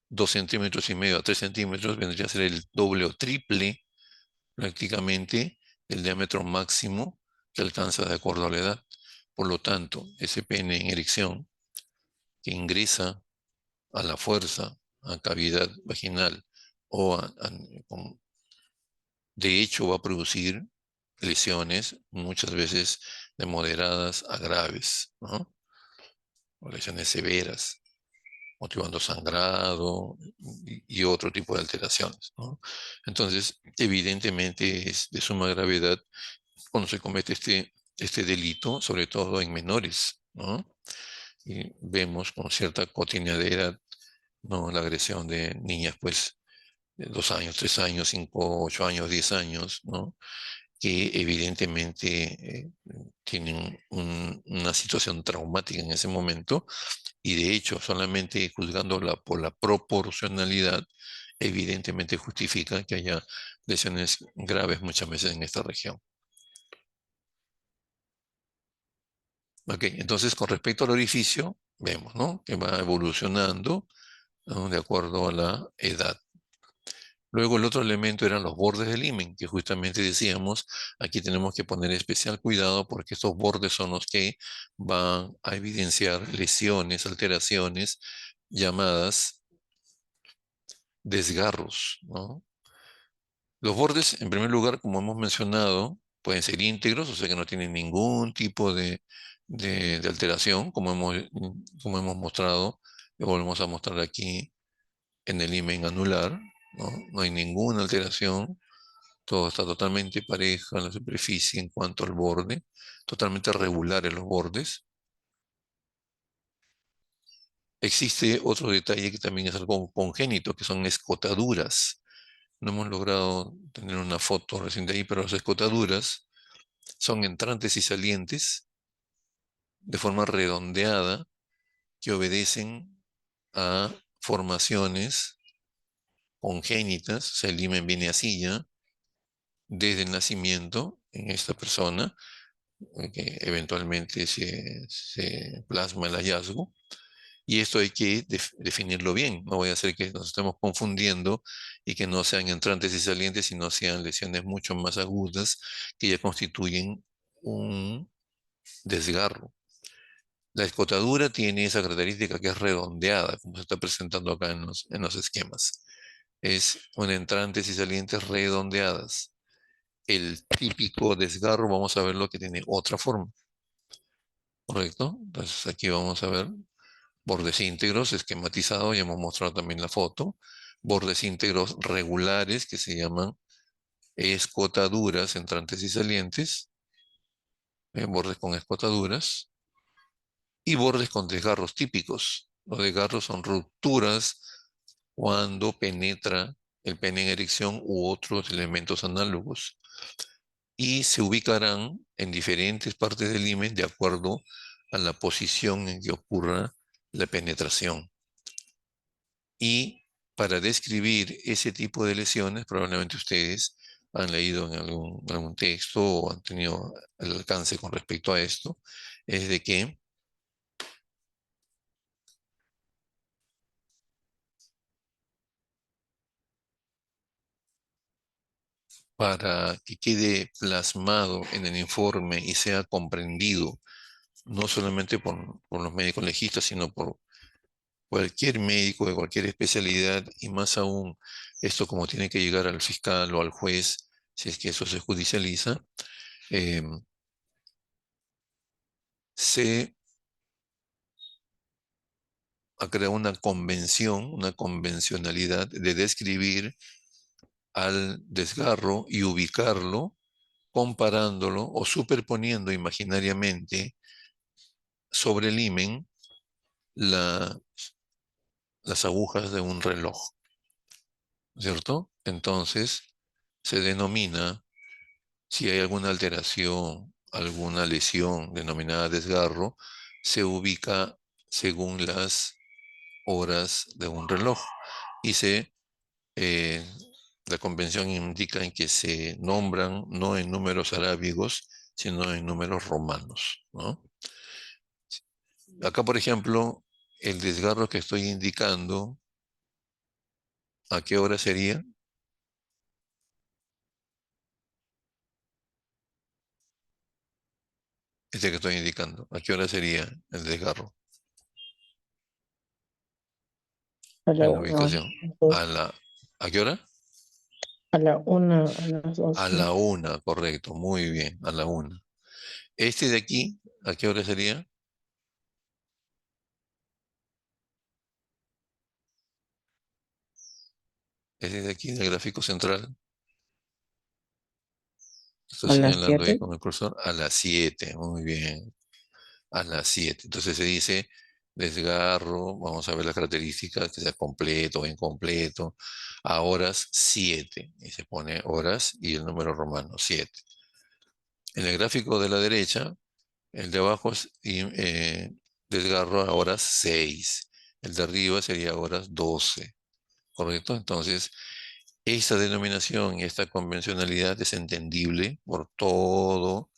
2,5 centímetros a 3 centímetros, vendría a ser el doble o triple prácticamente del diámetro máximo que alcanza de acuerdo a la edad. Por lo tanto, ese pene en erección que ingresa a la fuerza, a cavidad vaginal o de hecho va a producir lesiones muchas veces de moderadas a graves, ¿no? O lesiones severas, motivando sangrado y otro tipo de alteraciones, ¿no? Entonces, evidentemente es de suma gravedad cuando se comete este delito, sobre todo en menores, ¿no? Y vemos con cierta cotidianidad, ¿no? La agresión de niñas, pues, de 2 años, 3 años, 5, 8 años, 10 años, ¿no? que evidentemente tienen una situación traumática en ese momento y de hecho solamente juzgándola por la proporcionalidad, evidentemente justifica que haya lesiones graves muchas veces en esta región. Ok, entonces con respecto al orificio, vemos, ¿no?, que va evolucionando, ¿no?, de acuerdo a la edad. Luego el otro elemento eran los bordes del himen, que justamente decíamos, aquí tenemos que poner especial cuidado porque estos bordes son los que van a evidenciar lesiones, alteraciones llamadas desgarros, ¿no? Los bordes, en primer lugar, como hemos mencionado, pueden ser íntegros, o sea que no tienen ningún tipo de alteración, como hemos mostrado, lo volvemos a mostrar aquí en el himen anular, ¿no? No hay ninguna alteración, todo está totalmente parejo en la superficie en cuanto al borde, totalmente regulares los bordes. Existe otro detalle que también es algo congénito, que son escotaduras. No hemos logrado tener una foto reciente ahí, pero las escotaduras son entrantes y salientes de forma redondeada que obedecen a formaciones congénitas, o sea, el himen viene así ya, desde el nacimiento en esta persona, que eventualmente se plasma el hallazgo. Y esto hay que definirlo bien. No voy a hacer que nos estemos confundiendo y que no sean entrantes y salientes, sino sean lesiones mucho más agudas que ya constituyen un desgarro. La escotadura tiene esa característica que es redondeada, como se está presentando acá en los esquemas. Es un entrantes y salientes redondeadas. El típico desgarro, vamos a ver lo que tiene otra forma, ¿correcto? Entonces aquí vamos a ver bordes íntegros esquematizados, ya hemos mostrado también la foto. Bordes íntegros regulares que se llaman escotaduras, entrantes y salientes. Bordes con escotaduras. Y bordes con desgarros típicos. Los desgarros son rupturas cuando penetra el pene en erección u otros elementos análogos. Y se ubicarán en diferentes partes del himen de acuerdo a la posición en que ocurra la penetración. Y para describir ese tipo de lesiones, probablemente ustedes han leído en algún texto o han tenido el alcance con respecto a esto, es de que para que quede plasmado en el informe y sea comprendido, no solamente por los médicos legistas, sino por cualquier médico de cualquier especialidad, y más aún esto como tiene que llegar al fiscal o al juez, si es que eso se judicializa, eh, se ha creado una convención, una convencionalidad de describir al desgarro y ubicarlo, comparándolo o superponiendo imaginariamente sobre el himen la- las agujas de un reloj, ¿cierto? Entonces se denomina, si hay alguna alteración, alguna lesión denominada desgarro, se ubica según las horas de un reloj y eh, la convención indica en que se nombran no en números arábigos, sino en números romanos, ¿no? Acá, por ejemplo, el desgarro que estoy indicando, ¿a qué hora sería? Este que estoy indicando, ¿a qué hora sería el desgarro A la en la una, ubicación? ¿A dos, la, ¿A qué hora? a la una, a las A 12, la una, correcto, muy bien, a la una. Este de aquí, ¿a qué hora sería? Este de aquí, del gráfico central, estoy a las señalando ahí 7, con el cursor, a las 7, muy bien, a las 7. Entonces se dice desgarro, vamos a ver las características, que sea completo o incompleto, a horas 7, y se pone horas y el número romano 7. En el gráfico de la derecha, el de abajo es desgarro a horas 6. El de arriba sería horas 12. ¿Correcto? Entonces, esta denominación y esta convencionalidad es entendible por todo,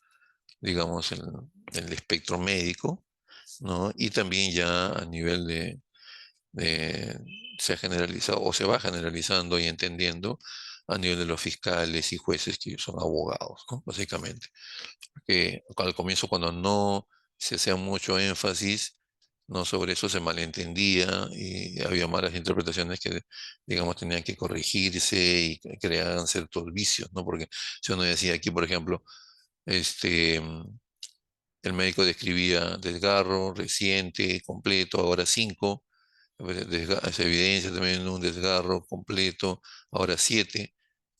digamos, el espectro médico, ¿no? Y también ya a nivel de- se ha generalizado o se va generalizando y entendiendo a nivel de los fiscales y jueces que son abogados, ¿no? Básicamente. Que al comienzo cuando no se hacía mucho énfasis, no sobre eso se malentendía y había malas interpretaciones que, digamos, tenían que corregirse y creaban ciertos vicios, ¿no? Porque si uno decía aquí, por ejemplo, este, el médico describía desgarro reciente, completo, ahora 5, se evidencia también un desgarro completo, ahora 7,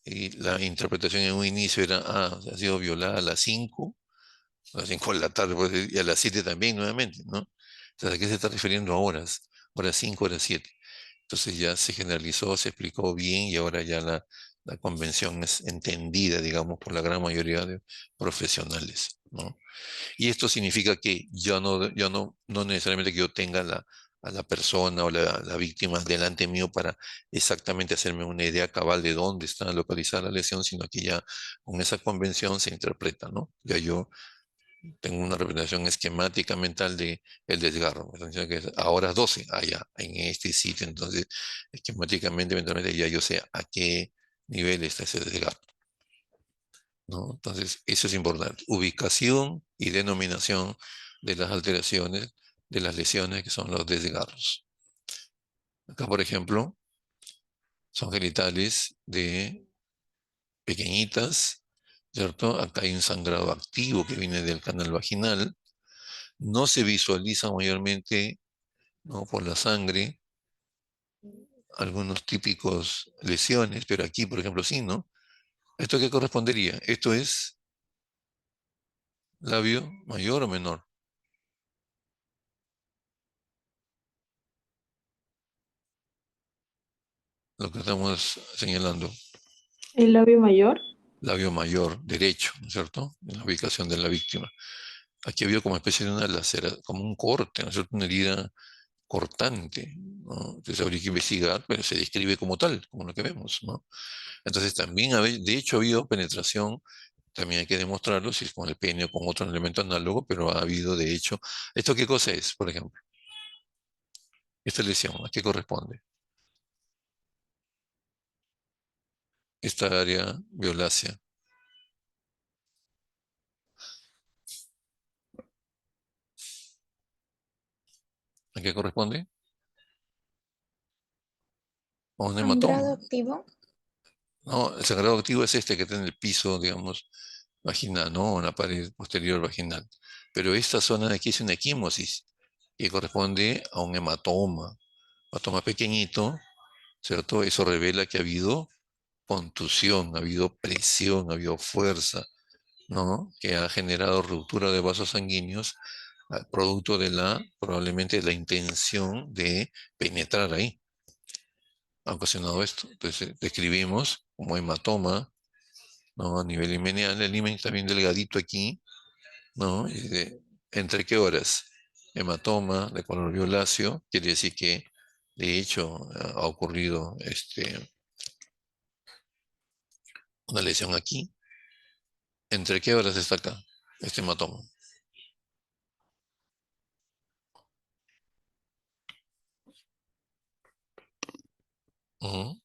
y la interpretación en un inicio era, ha sido violada a las 5 a las 5 de la tarde, pues, y a las 7 también nuevamente, ¿no? Entonces, ¿a qué se está refiriendo a horas? Horas 5, horas 7. Entonces ya se generalizó, se explicó bien y ahora ya la convención es entendida, digamos, por la gran mayoría de profesionales, ¿no? Y esto significa que no necesariamente que yo tenga a la persona o la víctima delante mío para exactamente hacerme una idea cabal de dónde está localizada la lesión, sino que ya con esa convención se interpreta, ¿no? Ya yo tengo una representación esquemática mental de el desgarro. Entonces, que es a horas 12, allá, en este sitio. Entonces, esquemáticamente, mentalmente, ya yo sé a qué nivel está ese desgarro, ¿no? Entonces, eso es importante. Ubicación y denominación de las alteraciones, de las lesiones que son los desgarros. Acá, por ejemplo, son genitales de pequeñitas, ¿cierto? Acá hay un sangrado activo que viene del canal vaginal. No se visualiza mayormente, ¿no? Por la sangre, algunos típicos lesiones, pero aquí, por ejemplo, sí, ¿no? ¿Esto qué correspondería? Esto es labio mayor o menor, lo que estamos señalando. ¿El labio mayor? Labio mayor derecho, ¿no es cierto? En la ubicación de la víctima. Aquí había como especie de una lacera, como un corte, ¿no es cierto? Una herida cortante, ¿no? Entonces habría que investigar, pero se describe como tal, como lo que vemos, ¿no? Entonces también, de hecho, ha habido penetración. También hay que demostrarlo si es con el pene o con otro elemento análogo, pero ha habido, de hecho, ¿esto qué cosa es, por ejemplo? Esta lesión, ¿a qué corresponde? Esta área violácea, ¿a qué corresponde? ¿A un hematoma? Sangrado activo. No, el sangrado activo es este que está en el piso, digamos, vaginal, ¿no? En la pared posterior vaginal. Pero esta zona de aquí es una equimosis, que corresponde a un hematoma. Hematoma pequeñito, ¿cierto? Eso revela que ha habido contusión, ha habido presión, ha habido fuerza, ¿no? Que ha generado ruptura de vasos sanguíneos, producto de probablemente la intención de penetrar ahí, ha ocasionado esto. Entonces, describimos como hematoma, ¿no? A nivel himenial, el himen está bien delgadito aquí, ¿no? ¿Entre qué horas? Hematoma de color violáceo, quiere decir que de hecho ha ocurrido una lesión aquí. ¿Entre qué horas está acá este hematoma? Ujú.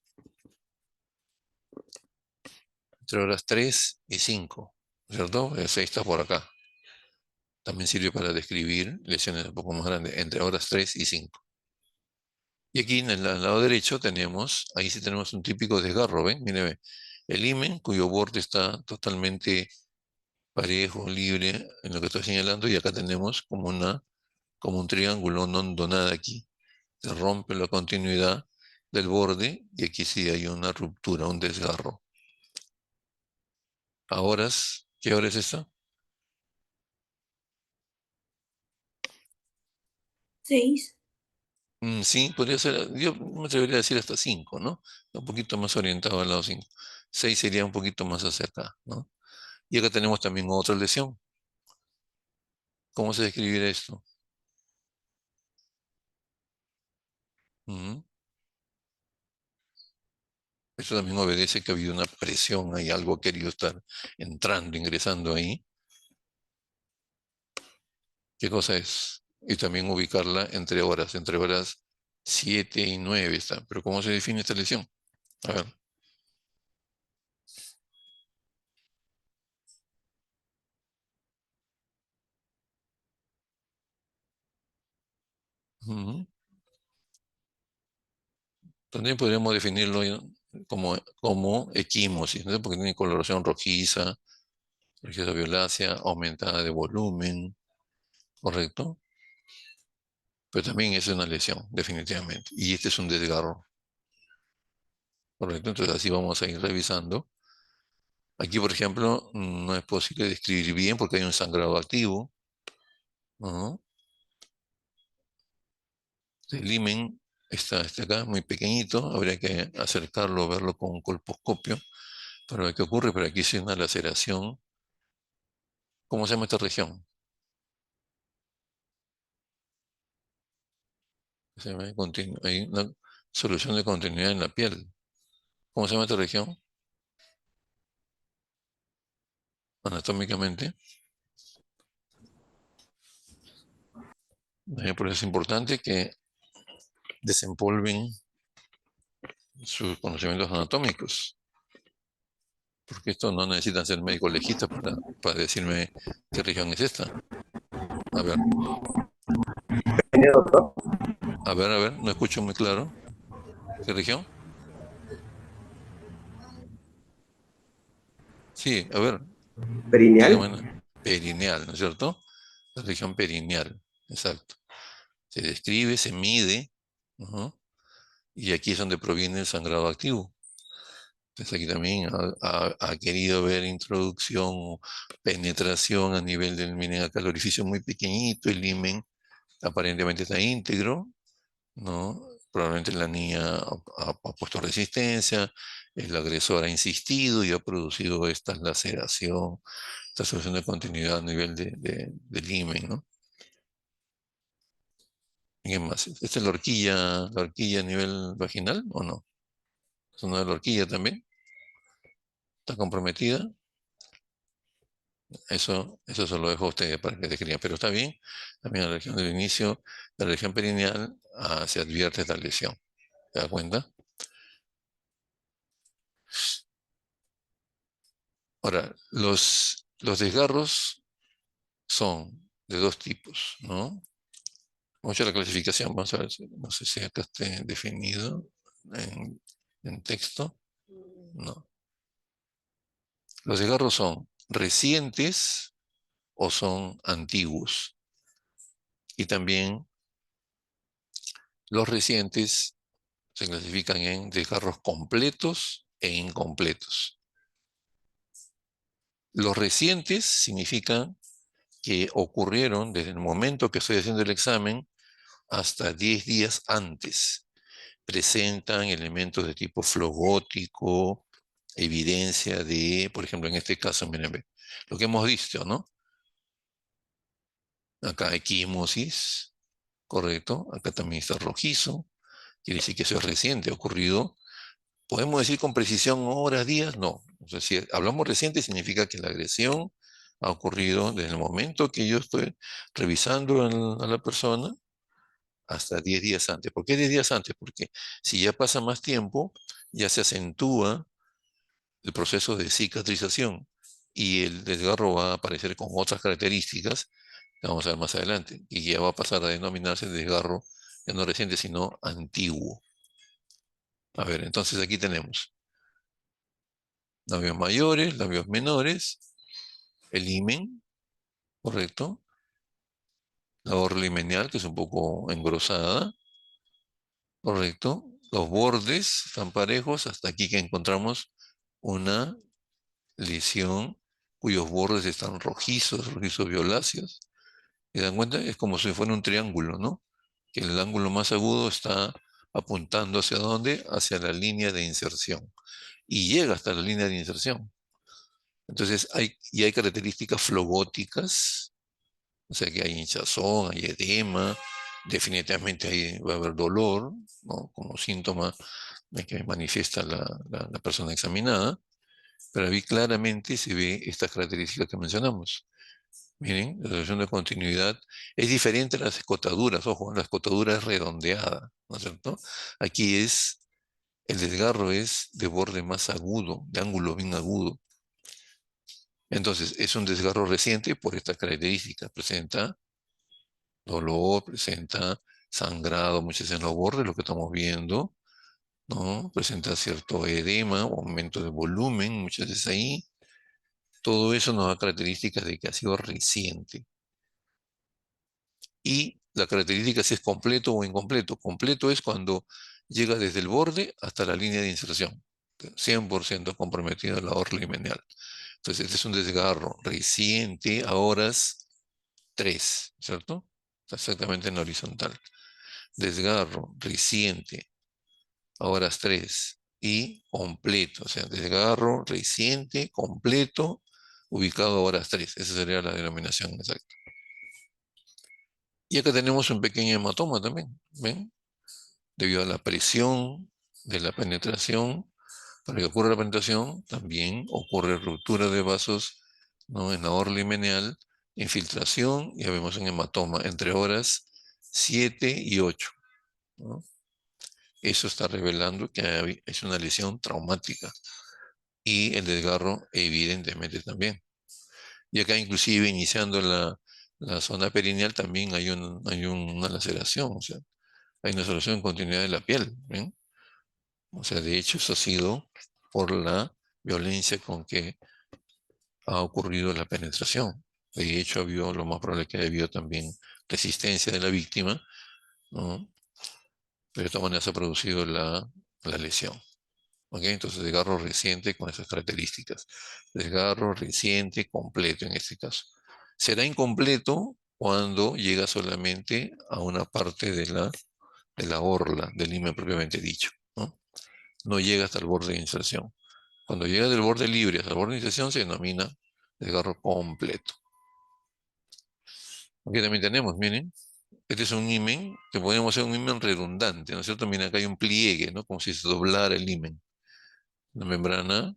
Entre horas 3 y 5, ¿cierto? El 6 está por acá. También sirve para describir lesiones un poco más grandes, entre horas 3 y 5. Y aquí en el lado derecho tenemos, ahí sí tenemos un típico desgarro, ¿ven? Mire, ve. El himen, cuyo borde está totalmente parejo, libre, en lo que estoy señalando, y acá tenemos como un triángulo no donada aquí. Se rompe la continuidad del borde y aquí sí hay una ruptura, un desgarro. A horas, ¿qué hora es esta? 6. Sí, podría ser, yo me atrevería a decir hasta 5, ¿no? Un poquito más orientado al lado 5. 6 sería un poquito más hacia acá, ¿no? Y acá tenemos también otra lesión. ¿Cómo se describe esto? Ujú. Eso también obedece que ha habido una presión, hay algo ha querido estar entrando, ingresando ahí. ¿Qué cosa es? Y también ubicarla entre horas 7 y 9 está. Pero ¿cómo se define esta lesión? A ver. Ujú. También podríamos definirlo como equimosis, ¿no? Porque tiene coloración rojiza, rojiza violácea, aumentada de volumen, ¿correcto? Pero también es una lesión, definitivamente. Y este es un desgarro, ¿correcto? Entonces así vamos a ir revisando. Aquí, por ejemplo, no es posible describir bien porque hay un sangrado activo, ¿no? El himen está acá, muy pequeñito, habría que acercarlo, verlo con un colposcopio para ver qué ocurre, pero aquí sí hay una laceración. ¿Cómo se llama esta región? Hay una solución de continuidad en la piel. ¿Cómo se llama esta región? Anatómicamente. Por eso es importante que desempolven sus conocimientos anatómicos, porque esto no necesitan ser médicos legistas para decirme qué región es esta. A ver, ¿Tiene, doctor? a ver, no escucho muy claro. ¿Qué región? Sí, a ver, ¿Perineal? dígame. Perineal, ¿no es cierto? La región perineal, exacto. Se describe, se mide, ujú, y aquí es donde proviene el sangrado activo. Entonces aquí también ha querido ver introducción o penetración a nivel del, miren acá el orificio muy pequeñito, el himen aparentemente está íntegro, ¿no? Probablemente la niña ha puesto resistencia, el agresor ha insistido y ha producido esta laceración, esta solución de continuidad a nivel del himen, ¿no? ¿Y qué más? ¿Esta es la horquilla a nivel vaginal o no? ¿Es una de la horquilla también? ¿Está comprometida? Eso se lo dejo a ustedes para que describan, pero está bien. También en la región del inicio, la región perineal, se advierte esta lesión. ¿Te das cuenta? Ahora, los desgarros son de dos tipos, ¿no? Vamos a la clasificación, vamos a ver, no sé si acá esté definido en, en texto. No. Los desgarros son recientes o son antiguos. Y también los recientes se clasifican en desgarros completos e incompletos. Los recientes significan que ocurrieron desde el momento que estoy haciendo el examen hasta 10 días antes. Presentan elementos de tipo flogótico, evidencia de, por ejemplo, en este caso, miren, ve, lo que hemos visto, ¿no? Acá equimosis, correcto. Acá también está rojizo. Quiere decir que eso es reciente, ha ocurrido. ¿Podemos decir con precisión horas, días? No. O sea, si hablamos reciente, significa que la agresión ha ocurrido desde el momento que yo estoy revisando a la persona hasta 10 días antes. ¿Por qué 10 días antes? Porque si ya pasa más tiempo, ya se acentúa el proceso de cicatrización y el desgarro va a aparecer con otras características que vamos a ver más adelante y ya va a pasar a denominarse desgarro ya no reciente, sino antiguo. A ver, entonces aquí tenemos labios mayores, labios menores, el himen, correcto, la borla himeneal, que es un poco engrosada, correcto, los bordes están parejos, hasta aquí que encontramos una lesión cuyos bordes están rojizos, rojizos violáceos. ¿Se dan cuenta? Es como si fuera un triángulo, ¿no? Que el ángulo más agudo está apuntando hacia dónde? Hacia la línea de inserción. Y llega hasta la línea de inserción. Entonces, hay características flogóticas, o sea que hay hinchazón, hay edema, definitivamente va a haber dolor, ¿no? Como síntoma de que manifiesta la persona examinada, pero ahí claramente se ve estas características que mencionamos. Miren, la relación de continuidad es diferente a las escotaduras. Ojo, la escotadura es redondeada, ¿no es cierto? Aquí el desgarro es de borde más agudo, de ángulo bien agudo. Entonces, es un desgarro reciente por estas características. Presenta dolor, presenta sangrado, muchas veces en los bordes, lo que estamos viendo, ¿no? Presenta cierto edema, aumento de volumen, muchas veces ahí. Todo eso nos da características de que ha sido reciente. Y la característica si es completo o incompleto. Completo es cuando llega desde el borde hasta la línea de inserción. 100% comprometido en la orla lineal. Entonces, este es un desgarro reciente a horas 3, ¿cierto? Está exactamente en la horizontal. Desgarro reciente a horas 3 y completo. O sea, desgarro reciente, completo, ubicado a horas 3. Esa sería la denominación exacta. Y acá tenemos un pequeño hematoma también, ¿ven? Debido a la presión de la penetración, para que ocurra la penetración, también ocurre ruptura de vasos, ¿no? En la orla limeal, infiltración, ya vemos un hematoma entre horas 7 y 8, ¿no? Eso está revelando que es una lesión traumática y el desgarro evidentemente también. Y acá inclusive iniciando la zona perineal también hay una laceración, o sea, hay una solución en continuidad de la piel, ¿ven? O sea, de hecho, eso ha sido por la violencia con que ha ocurrido la penetración. De hecho, lo más probable es que haya habido también resistencia de la víctima, ¿no? Pero de todas maneras se ha producido la lesión. ¿Ok? Entonces, desgarro reciente con esas características. Desgarro reciente, completo en este caso. Será incompleto cuando llega solamente a una parte de la orla, del himen propiamente dicho, ¿no? No llega hasta el borde de inserción. Cuando llega del borde libre hasta el borde de inserción se denomina desgarro completo. Aquí también tenemos, miren, este es un himen que podemos hacer un himen redundante, ¿no es cierto? Miren, acá hay un pliegue, ¿no? Como si se doblara el himen. Una membrana,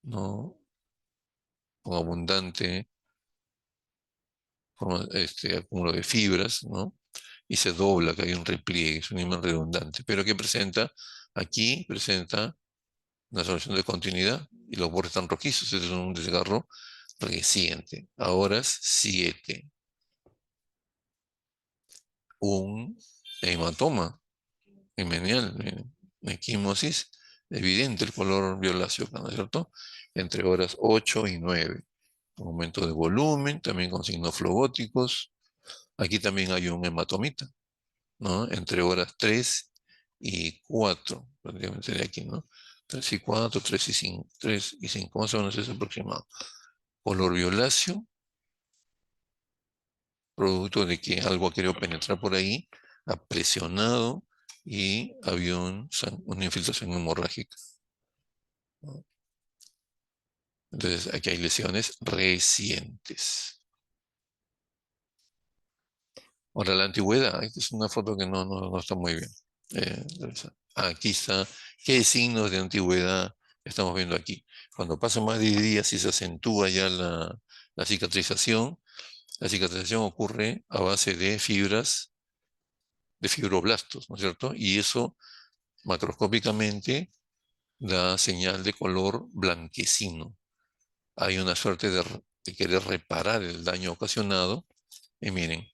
¿no? Con abundante acúmulo de fibras, ¿no? Y se dobla, que hay un repliegue, es un himen redundante. Pero ¿qué presenta? Aquí presenta una solución de continuidad y los bordes están rojizos. Este es un desgarro reciente. A horas 7. Un hematoma hemenial, equimosis, evidente el color violáceo, ¿no es cierto? Entre horas 8 y 9. Aumento de volumen, también con signos flogóticos. Aquí también hay un hematomita, ¿no? Entre horas 3 y 4, prácticamente de aquí, ¿no? 3 y 4, 3 y 5, 3 y 5, más o menos es aproximado. Color violáceo, producto de que algo ha querido penetrar por ahí, ha presionado y había una infiltración hemorrágica, ¿no? Entonces, aquí hay lesiones recientes. Ahora, la antigüedad, esta es una foto que no está muy bien. Aquí está, ¿qué signos de antigüedad estamos viendo aquí? Cuando pasan más de 10 días y se acentúa ya la cicatrización ocurre a base de fibras, de fibroblastos, ¿no es cierto? Y eso macroscópicamente da señal de color blanquecino. Hay una suerte de querer reparar el daño ocasionado. Y miren,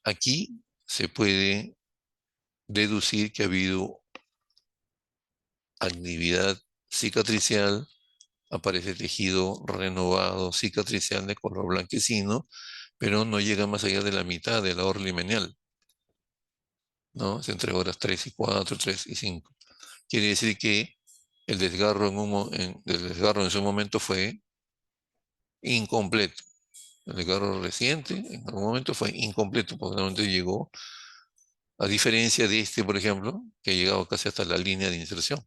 aquí se puede deducir que ha habido actividad cicatricial, aparece tejido renovado cicatricial de color blanquecino, pero no llega más allá de la mitad de la orla limeal, ¿no? Es entre horas 3 y 4, 3 y 5. Quiere decir que el desgarro en su momento fue incompleto. El desgarro reciente en algún momento fue incompleto, porque normalmente llegó, a diferencia de este, por ejemplo, que ha llegado casi hasta la línea de inserción.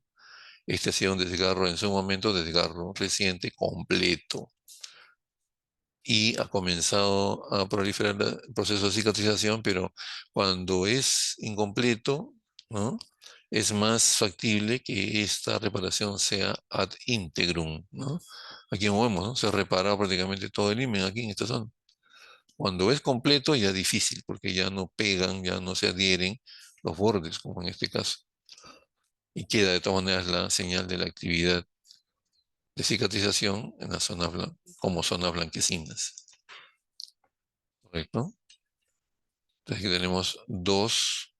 Este ha sido un desgarro en su momento, desgarro reciente, completo. Y ha comenzado a proliferar el proceso de cicatrización, pero cuando es incompleto, ¿no? Es más factible que esta reparación sea ad integrum, ¿no? Aquí como vemos, ¿no? Se ha reparado prácticamente todo el himen aquí en esta zona. Cuando es completo ya es difícil, porque ya no pegan, ya no se adhieren los bordes, como en este caso. Y queda de todas maneras la señal de la actividad de cicatrización en la zona como zonas blanquecinas. ¿Correcto? Entonces aquí tenemos dos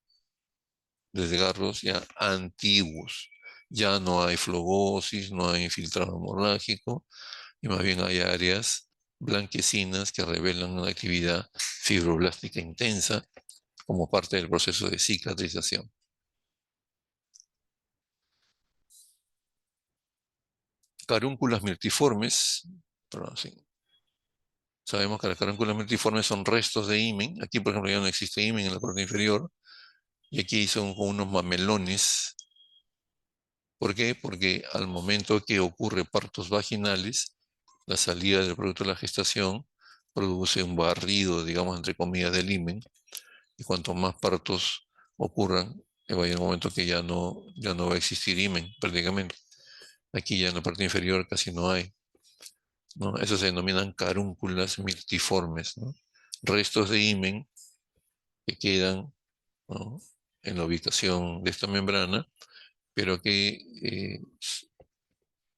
desgarros ya antiguos. Ya no hay flogosis, no hay infiltrado hemorrágico, y más bien hay áreas blanquecinas que revelan una actividad fibroblástica intensa como parte del proceso de cicatrización. Carúnculas mirtiformes, perdón, sí. Sabemos que las carúnculas mirtiformes son restos de himen. Aquí, por ejemplo, ya no existe himen en la parte inferior. Y aquí son como unos mamelones. ¿Por qué? Porque al momento que ocurre partos vaginales, la salida del producto de la gestación produce un barrido, digamos, entre comillas, del himen. Y cuanto más partos ocurran, va a llegar un momento que ya no va a existir himen prácticamente. Aquí ya en la parte inferior casi no hay, ¿no? Eso se denominan carúnculas mirtiformes, ¿no? Restos de himen que quedan, ¿no? En la ubicación de esta membrana, pero que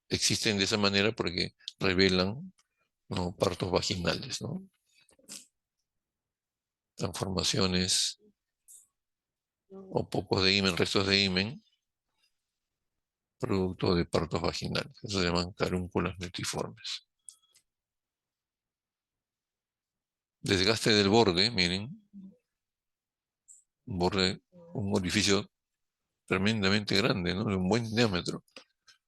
existen de esa manera porque revelan, ¿no? Partos vaginales, ¿no? Transformaciones o pocos de himen, restos de himen, producto de partos vaginales. Eso se llaman carúnculas mirtiformes. Desgaste del borde, miren, un borde, un orificio tremendamente grande, ¿no? De un buen diámetro.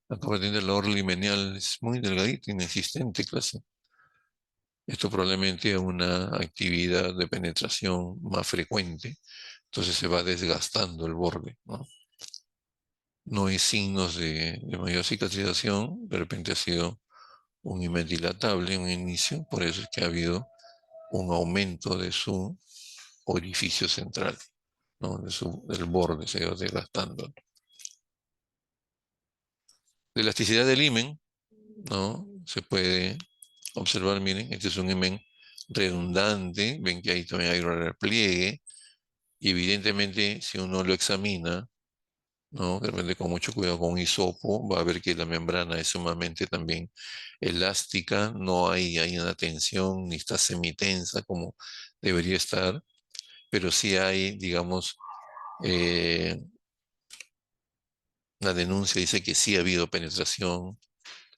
Acá va a tener la orla limenial, es muy delgadita, inexistente casi. Esto probablemente es una actividad de penetración más frecuente, entonces se va desgastando el borde, ¿no? No hay signos de mayor cicatrización, de repente ha sido un himen dilatable en un inicio, por eso es que ha habido un aumento de su orificio central, ¿no? Del borde se va desgastando. La elasticidad del himen, ¿no? Se puede observar, miren, este es un himen redundante, ven que ahí también hay un repliegue, y evidentemente si uno lo examina, ¿no? De repente con mucho cuidado con un hisopo, va a ver que la membrana es sumamente también elástica, no hay una tensión ni está semitensa como debería estar, pero sí hay, digamos, eh, la denuncia dice que sí ha habido penetración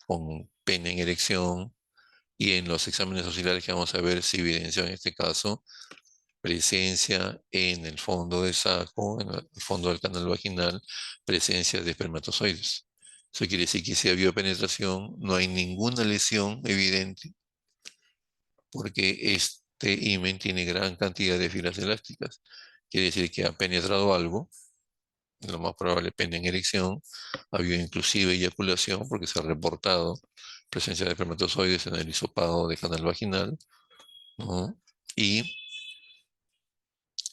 con pene en erección, y en los exámenes auxiliares que vamos a ver se evidencia en este caso presencia en el fondo del saco, en el fondo del canal vaginal, presencia de espermatozoides. Eso quiere decir que si ha habido penetración, no hay ninguna lesión evidente, porque este himen tiene gran cantidad de fibras elásticas. Quiere decir que ha penetrado algo, lo más probable pene en erección, ha habido inclusive eyaculación, porque se ha reportado presencia de espermatozoides en el hisopado de canal vaginal, ¿no? Y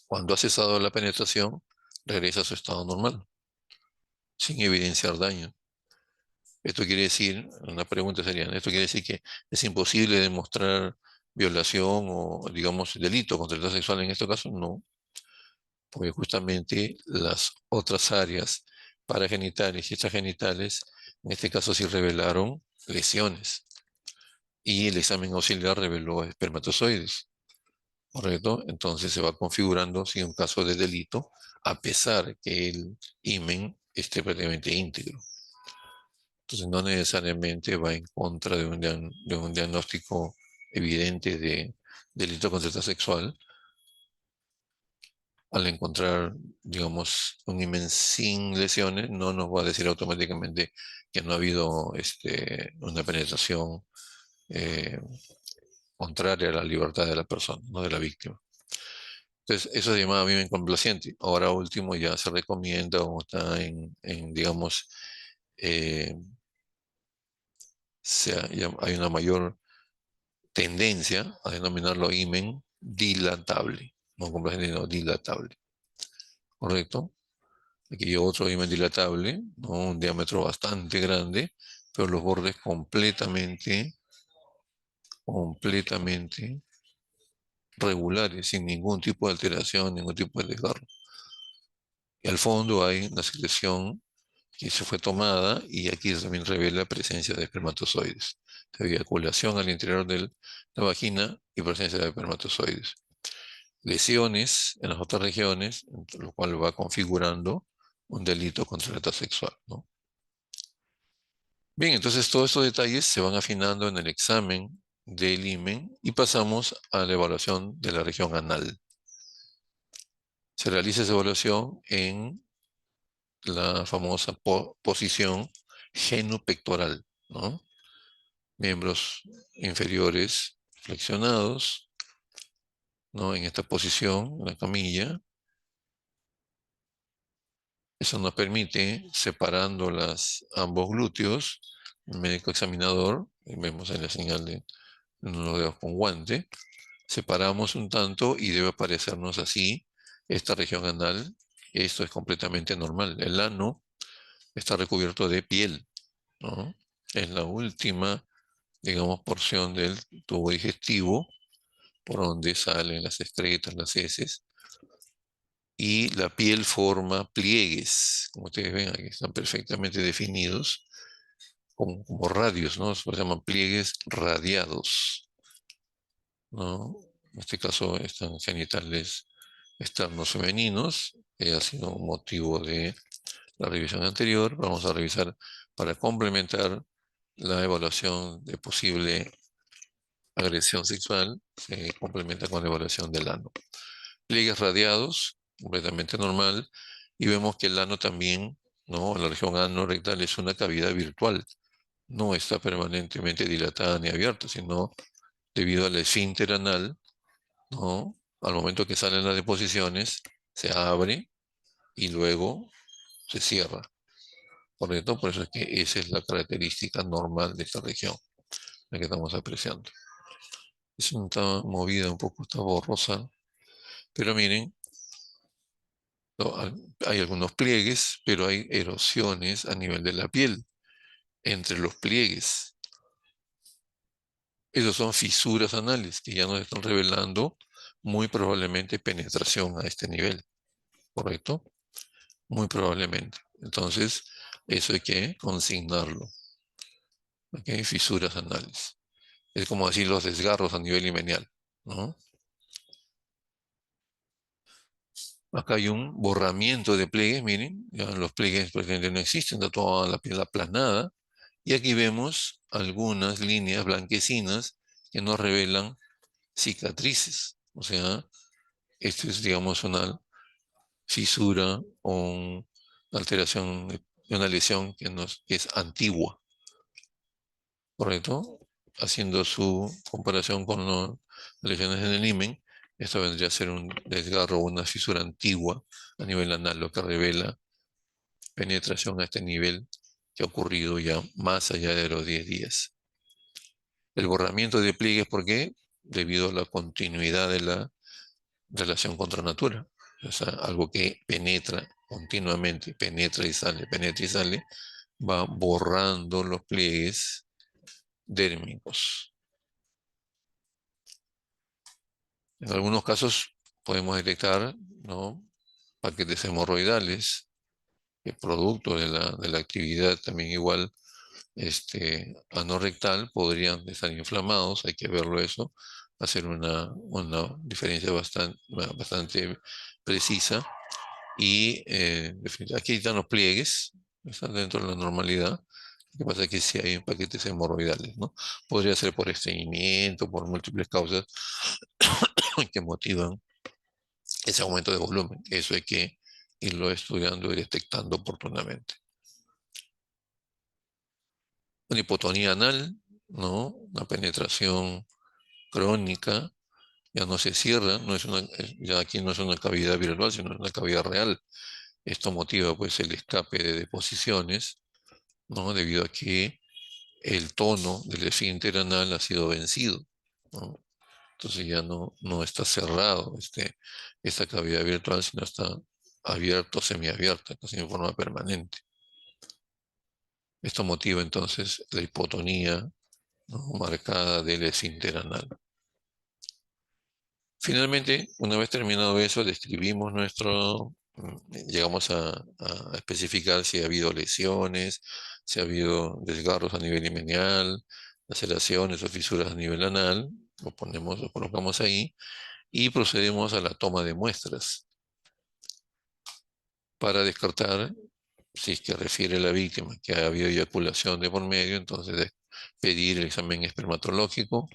cuando ha cesado la penetración, regresa a su estado normal, sin evidenciar daño. Esto quiere decir, una pregunta sería, ¿esto quiere decir que es imposible demostrar violación o, digamos, delito contra el acto sexual en este caso? No, porque justamente las otras áreas paragenitales y extragenitales, en este caso sí revelaron lesiones, y el examen auxiliar reveló espermatozoides. ¿Correcto? Entonces se va configurando si un caso de delito, a pesar que el himen esté prácticamente íntegro. Entonces no necesariamente va en contra de un diagnóstico evidente de delito contra el sexual, al encontrar, digamos, un himen sin lesiones, no nos va a decir automáticamente que no ha habido una penetración eh, contraria a la libertad de la persona, no de la víctima. Entonces, eso se llama himen complaciente. Ahora último ya se recomienda o está digamos, eh, hay una mayor tendencia a denominarlo himen dilatable, no complaciente, no dilatable, ¿correcto? Aquí hay otro himen dilatable, ¿no? Un diámetro bastante grande, pero los bordes completamente regulares, sin ningún tipo de alteración, ningún tipo de desgarro. Y al fondo hay una secreción que se fue tomada y aquí también revela la presencia de espermatozoides. Eyaculación al interior de la vagina y presencia de espermatozoides. Lesiones en las otras regiones, lo cual va configurando un delito contra la libertad sexual, ¿no? Bien, entonces todos estos detalles se van afinando en el examen del himen y pasamos a la evaluación de la región anal. Se realiza esa evaluación en la famosa posición genupectoral, ¿no? Miembros inferiores flexionados, ¿no? En esta posición, en la camilla. Eso nos permite, separando ambos glúteos, el médico examinador, y vemos en la señal de unos dedos con guante, separamos un tanto y debe aparecernos así esta región anal. Esto es completamente normal. El ano está recubierto de piel, ¿no? Es la última, digamos, porción del tubo digestivo por donde salen las excretas, las heces, y la piel forma pliegues, como ustedes ven aquí, están perfectamente definidos como radios, ¿no? Se llaman pliegues radiados, ¿no? En este caso están genitales externos femeninos, ha sido un motivo de la revisión anterior. Vamos a revisar para complementar la evaluación de posible agresión sexual, se complementa con la evaluación del ano. Pliegues radiados, completamente normal, y vemos que el ano también, ¿no? La región ano rectal es una cavidad virtual, no está permanentemente dilatada ni abierta, sino debido al esfínter anal, ¿no? Al momento que salen las deposiciones, se abre y luego se cierra. ¿Correcto? Por eso es que esa es la característica normal de esta región, la que estamos apreciando. Es una movida un poco, está borrosa, pero miren, hay algunos pliegues, pero hay erosiones a nivel de la piel, entre los pliegues. Esos son fisuras anales que ya nos están revelando muy probablemente penetración a este nivel, ¿correcto? Muy probablemente. Entonces, eso hay que consignarlo. ¿Ok? Fisuras anales. Es como decir los desgarros a nivel himeneal, ¿no? Acá hay un borramiento de pliegues, miren, ya los pliegues prácticamente no existen, está toda la piel aplanada. Y aquí vemos algunas líneas blanquecinas que nos revelan cicatrices. O sea, esto es, digamos, una fisura o una alteración de una lesión que es antigua, ¿correcto? Haciendo su comparación con las lesiones en el himen, esto vendría a ser un desgarro o una fisura antigua a nivel anal, lo que revela penetración a este nivel que ha ocurrido ya más allá de los 10 días. El borramiento de pliegues, ¿por qué? Debido a la continuidad de la relación contra natura. O sea, algo que penetra continuamente, penetra y sale, va borrando los pliegues dérmicos. En algunos casos podemos detectar, ¿no?, paquetes hemorroidales, que producto de la actividad también igual anorrectal podrían estar inflamados, hay que verlo eso, hacer una diferencia bastante precisa. Y aquí están los pliegues, están dentro de la normalidad. Lo que pasa es que sí hay paquetes hemorroidales, ¿no? Podría ser por estreñimiento, por múltiples causas que motivan ese aumento de volumen. Eso hay que irlo estudiando y detectando oportunamente. Una hipotonía anal, ¿no? Una penetración crónica, ya no se cierra, ya aquí no es una cavidad virtual, sino una cavidad real. Esto motiva pues el escape de deposiciones, ¿no? Debido a que el tono del esfínter anal ha sido vencido, ¿no? Entonces ya no está cerrado esta cavidad virtual, sino está abierto, semiabierta, casi en forma permanente. Esto motiva entonces la hipotonía, ¿no? Marcada del esfínter anal. Finalmente, una vez terminado eso, describimos llegamos a especificar si ha habido lesiones, si ha habido desgarros a nivel himeneal, laceraciones o fisuras a nivel anal, lo colocamos ahí y procedemos a la toma de muestras para descartar si es que refiere la víctima que ha habido eyaculación de por medio, entonces pedir el examen espermatológico.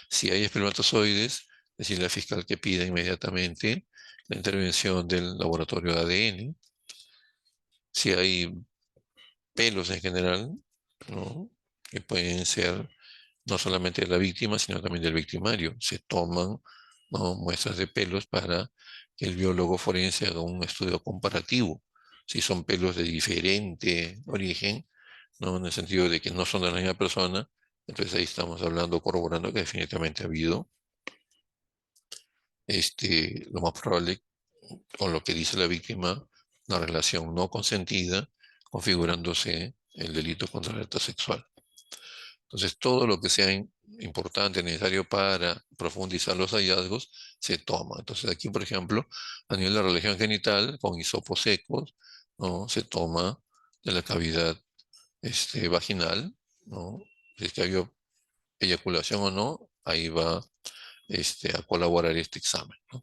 Si hay espermatozoides, decirle al fiscal que pida inmediatamente la intervención del laboratorio de ADN. Si hay pelos en general, ¿no? Que pueden ser no solamente de la víctima, sino también del victimario. Se toman, ¿no? Muestras de pelos para que el biólogo forense haga un estudio comparativo. Si son pelos de diferente origen, ¿no? En el sentido de que no son de la misma persona, entonces ahí estamos hablando, corroborando que definitivamente ha habido lo más probable, con lo que dice la víctima, una relación no consentida, configurándose el delito contra la libertad sexual. Entonces, todo lo que sea importante, necesario para profundizar los hallazgos, se toma. Entonces, aquí, por ejemplo, a nivel de la región genital, con hisopos secos, ¿no? Se toma de la cavidad vaginal, ¿no? Si es que ha habido eyaculación o no, ahí va a colaborar este examen, ¿no?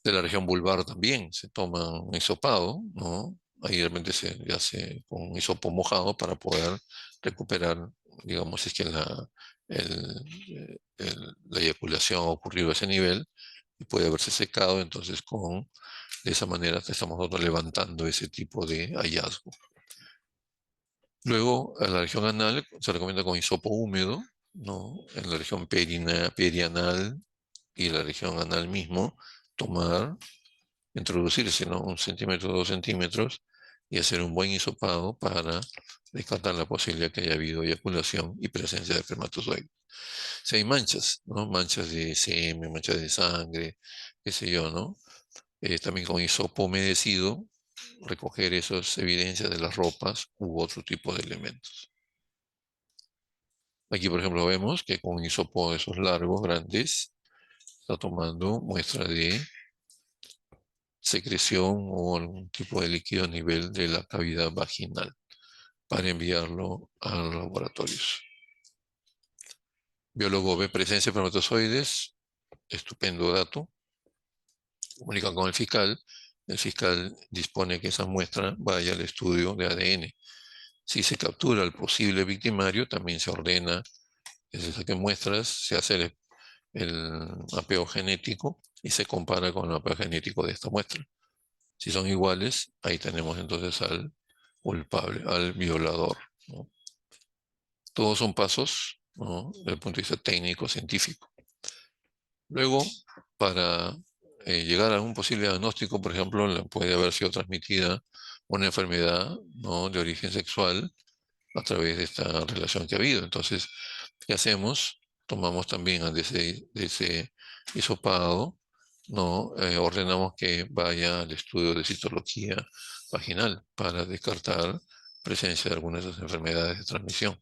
De la región vulvar también se toma un hisopado, ¿no? Ahí realmente se hace con un hisopo mojado para poder recuperar, digamos, si es que la eyaculación ha ocurrido a ese nivel y puede haberse secado, entonces de esa manera estamos nosotros levantando ese tipo de hallazgo. Luego, a la región anal se recomienda con hisopo húmedo, ¿no? En la región perianal y la región anal mismo, introducirse, ¿no? 1 centímetro, 2 centímetros, y hacer un buen hisopado para descartar la posibilidad que haya habido eyaculación y presencia de espermatozoides. Si hay manchas, ¿no? Manchas de semen, manchas de sangre, qué sé yo, ¿no? También con hisopo humedecido, recoger esas evidencias de las ropas u otro tipo de elementos. Aquí, por ejemplo, vemos que con un hisopo de esos largos, grandes, está tomando muestra de secreción o algún tipo de líquido a nivel de la cavidad vaginal para enviarlo a los laboratorios. Biólogo ve presencia de espermatozoides, estupendo dato. Comunica con el fiscal dispone que esa muestra vaya al estudio de ADN. Si se captura al posible victimario, también se ordena que se saquen muestras, se hace el mapeo genético y se compara con el mapeo genético de esta muestra. Si son iguales, ahí tenemos entonces al culpable, al violador, ¿no? Todos son pasos, ¿no? Desde el punto de vista técnico, científico. Luego, para llegar a un posible diagnóstico, por ejemplo, puede haber sido transmitida una enfermedad, ¿no? De origen sexual a través de esta relación que ha habido. Entonces, ¿qué hacemos? Tomamos también de ese hisopado, ¿no? Ordenamos que vaya al estudio de citología vaginal para descartar presencia de algunas de esas enfermedades de transmisión.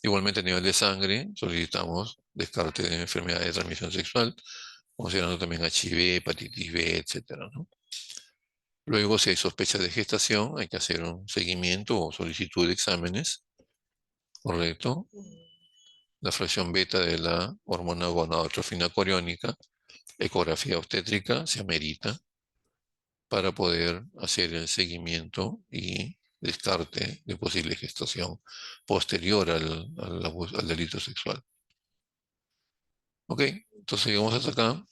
Igualmente a nivel de sangre solicitamos descarte de enfermedades de transmisión sexual, considerando también HIV, hepatitis B, etcétera, ¿no? Luego, si hay sospecha de gestación, hay que hacer un seguimiento o solicitud de exámenes, ¿correcto? La fracción beta de la hormona gonadotrofina coriónica, ecografía obstétrica se amerita para poder hacer el seguimiento y descarte de posible gestación posterior al delito sexual. Ok, entonces llegamos hasta acá,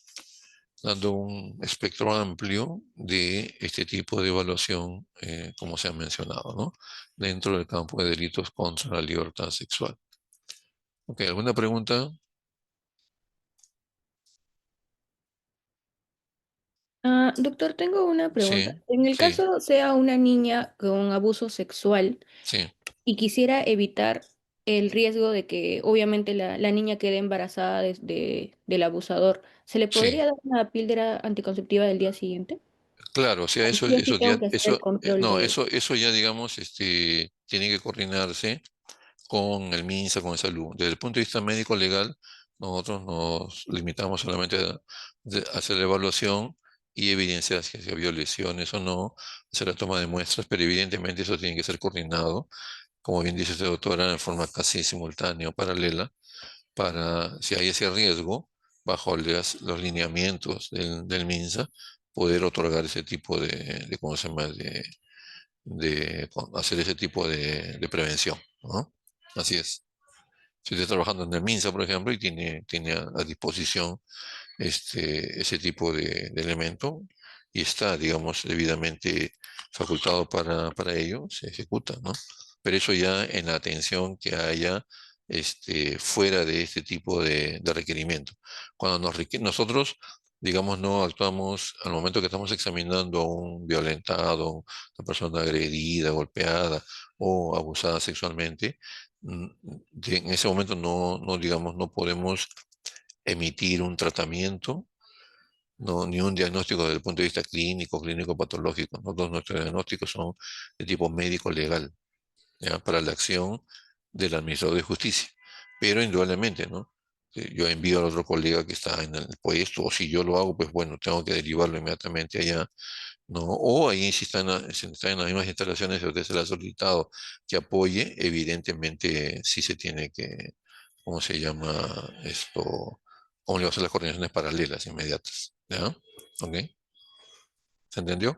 dando un espectro amplio de este tipo de evaluación, como se ha mencionado, ¿no? Dentro del campo de delitos contra la libertad sexual. Ok, ¿alguna pregunta? Doctor, tengo una pregunta. Sí, En el sí, caso sea una niña con abuso sexual sí, y quisiera evitar el riesgo de que obviamente la niña quede embarazada del abusador, ¿se le sí. podría dar una píldora anticonceptiva del día siguiente? Claro, o sea, ¿O sí o sí tengo que hacer el control no, de... eso ya, digamos, tiene que coordinarse con el MINSA, con salud. Desde el punto de vista médico legal, nosotros nos limitamos solamente a hacer la evaluación y evidenciar si había lesiones o no, hacer la toma de muestras, pero evidentemente eso tiene que ser coordinado, como bien dice usted, doctora, en forma casi simultánea o paralela, para, si hay ese riesgo, bajo los lineamientos del MINSA, poder otorgar ese tipo ¿cómo se llama?, hacer ese tipo de prevención, ¿no? Así es. Si usted está trabajando en el MINSA, por ejemplo, y tiene a disposición ese tipo de elemento y está, digamos, debidamente facultado para ello, se ejecuta, ¿no? Pero eso ya en la atención que haya fuera de este tipo de requerimiento. Cuando nosotros, digamos, no actuamos al momento que estamos examinando a un violentado, una persona agredida, golpeada o abusada sexualmente, mm, en ese momento digamos, no podemos emitir un tratamiento, no, ni un diagnóstico desde el punto de vista clínico, clínico patológico. Nosotros, nuestros diagnósticos son de tipo médico legal, ¿ya? Para la acción del administrador de justicia. Pero indudablemente, ¿no? Yo envío al otro colega que está en el puesto, o si yo lo hago, pues bueno, tengo que derivarlo inmediatamente allá, ¿no? O ahí si está en las mismas instalaciones, si usted se le ha solicitado que apoye, evidentemente sí se tiene que, ¿cómo se llama esto? ¿Cómo le va a hacer las coordinaciones paralelas, inmediatas? ¿Ya? ¿Ok? ¿Se entendió?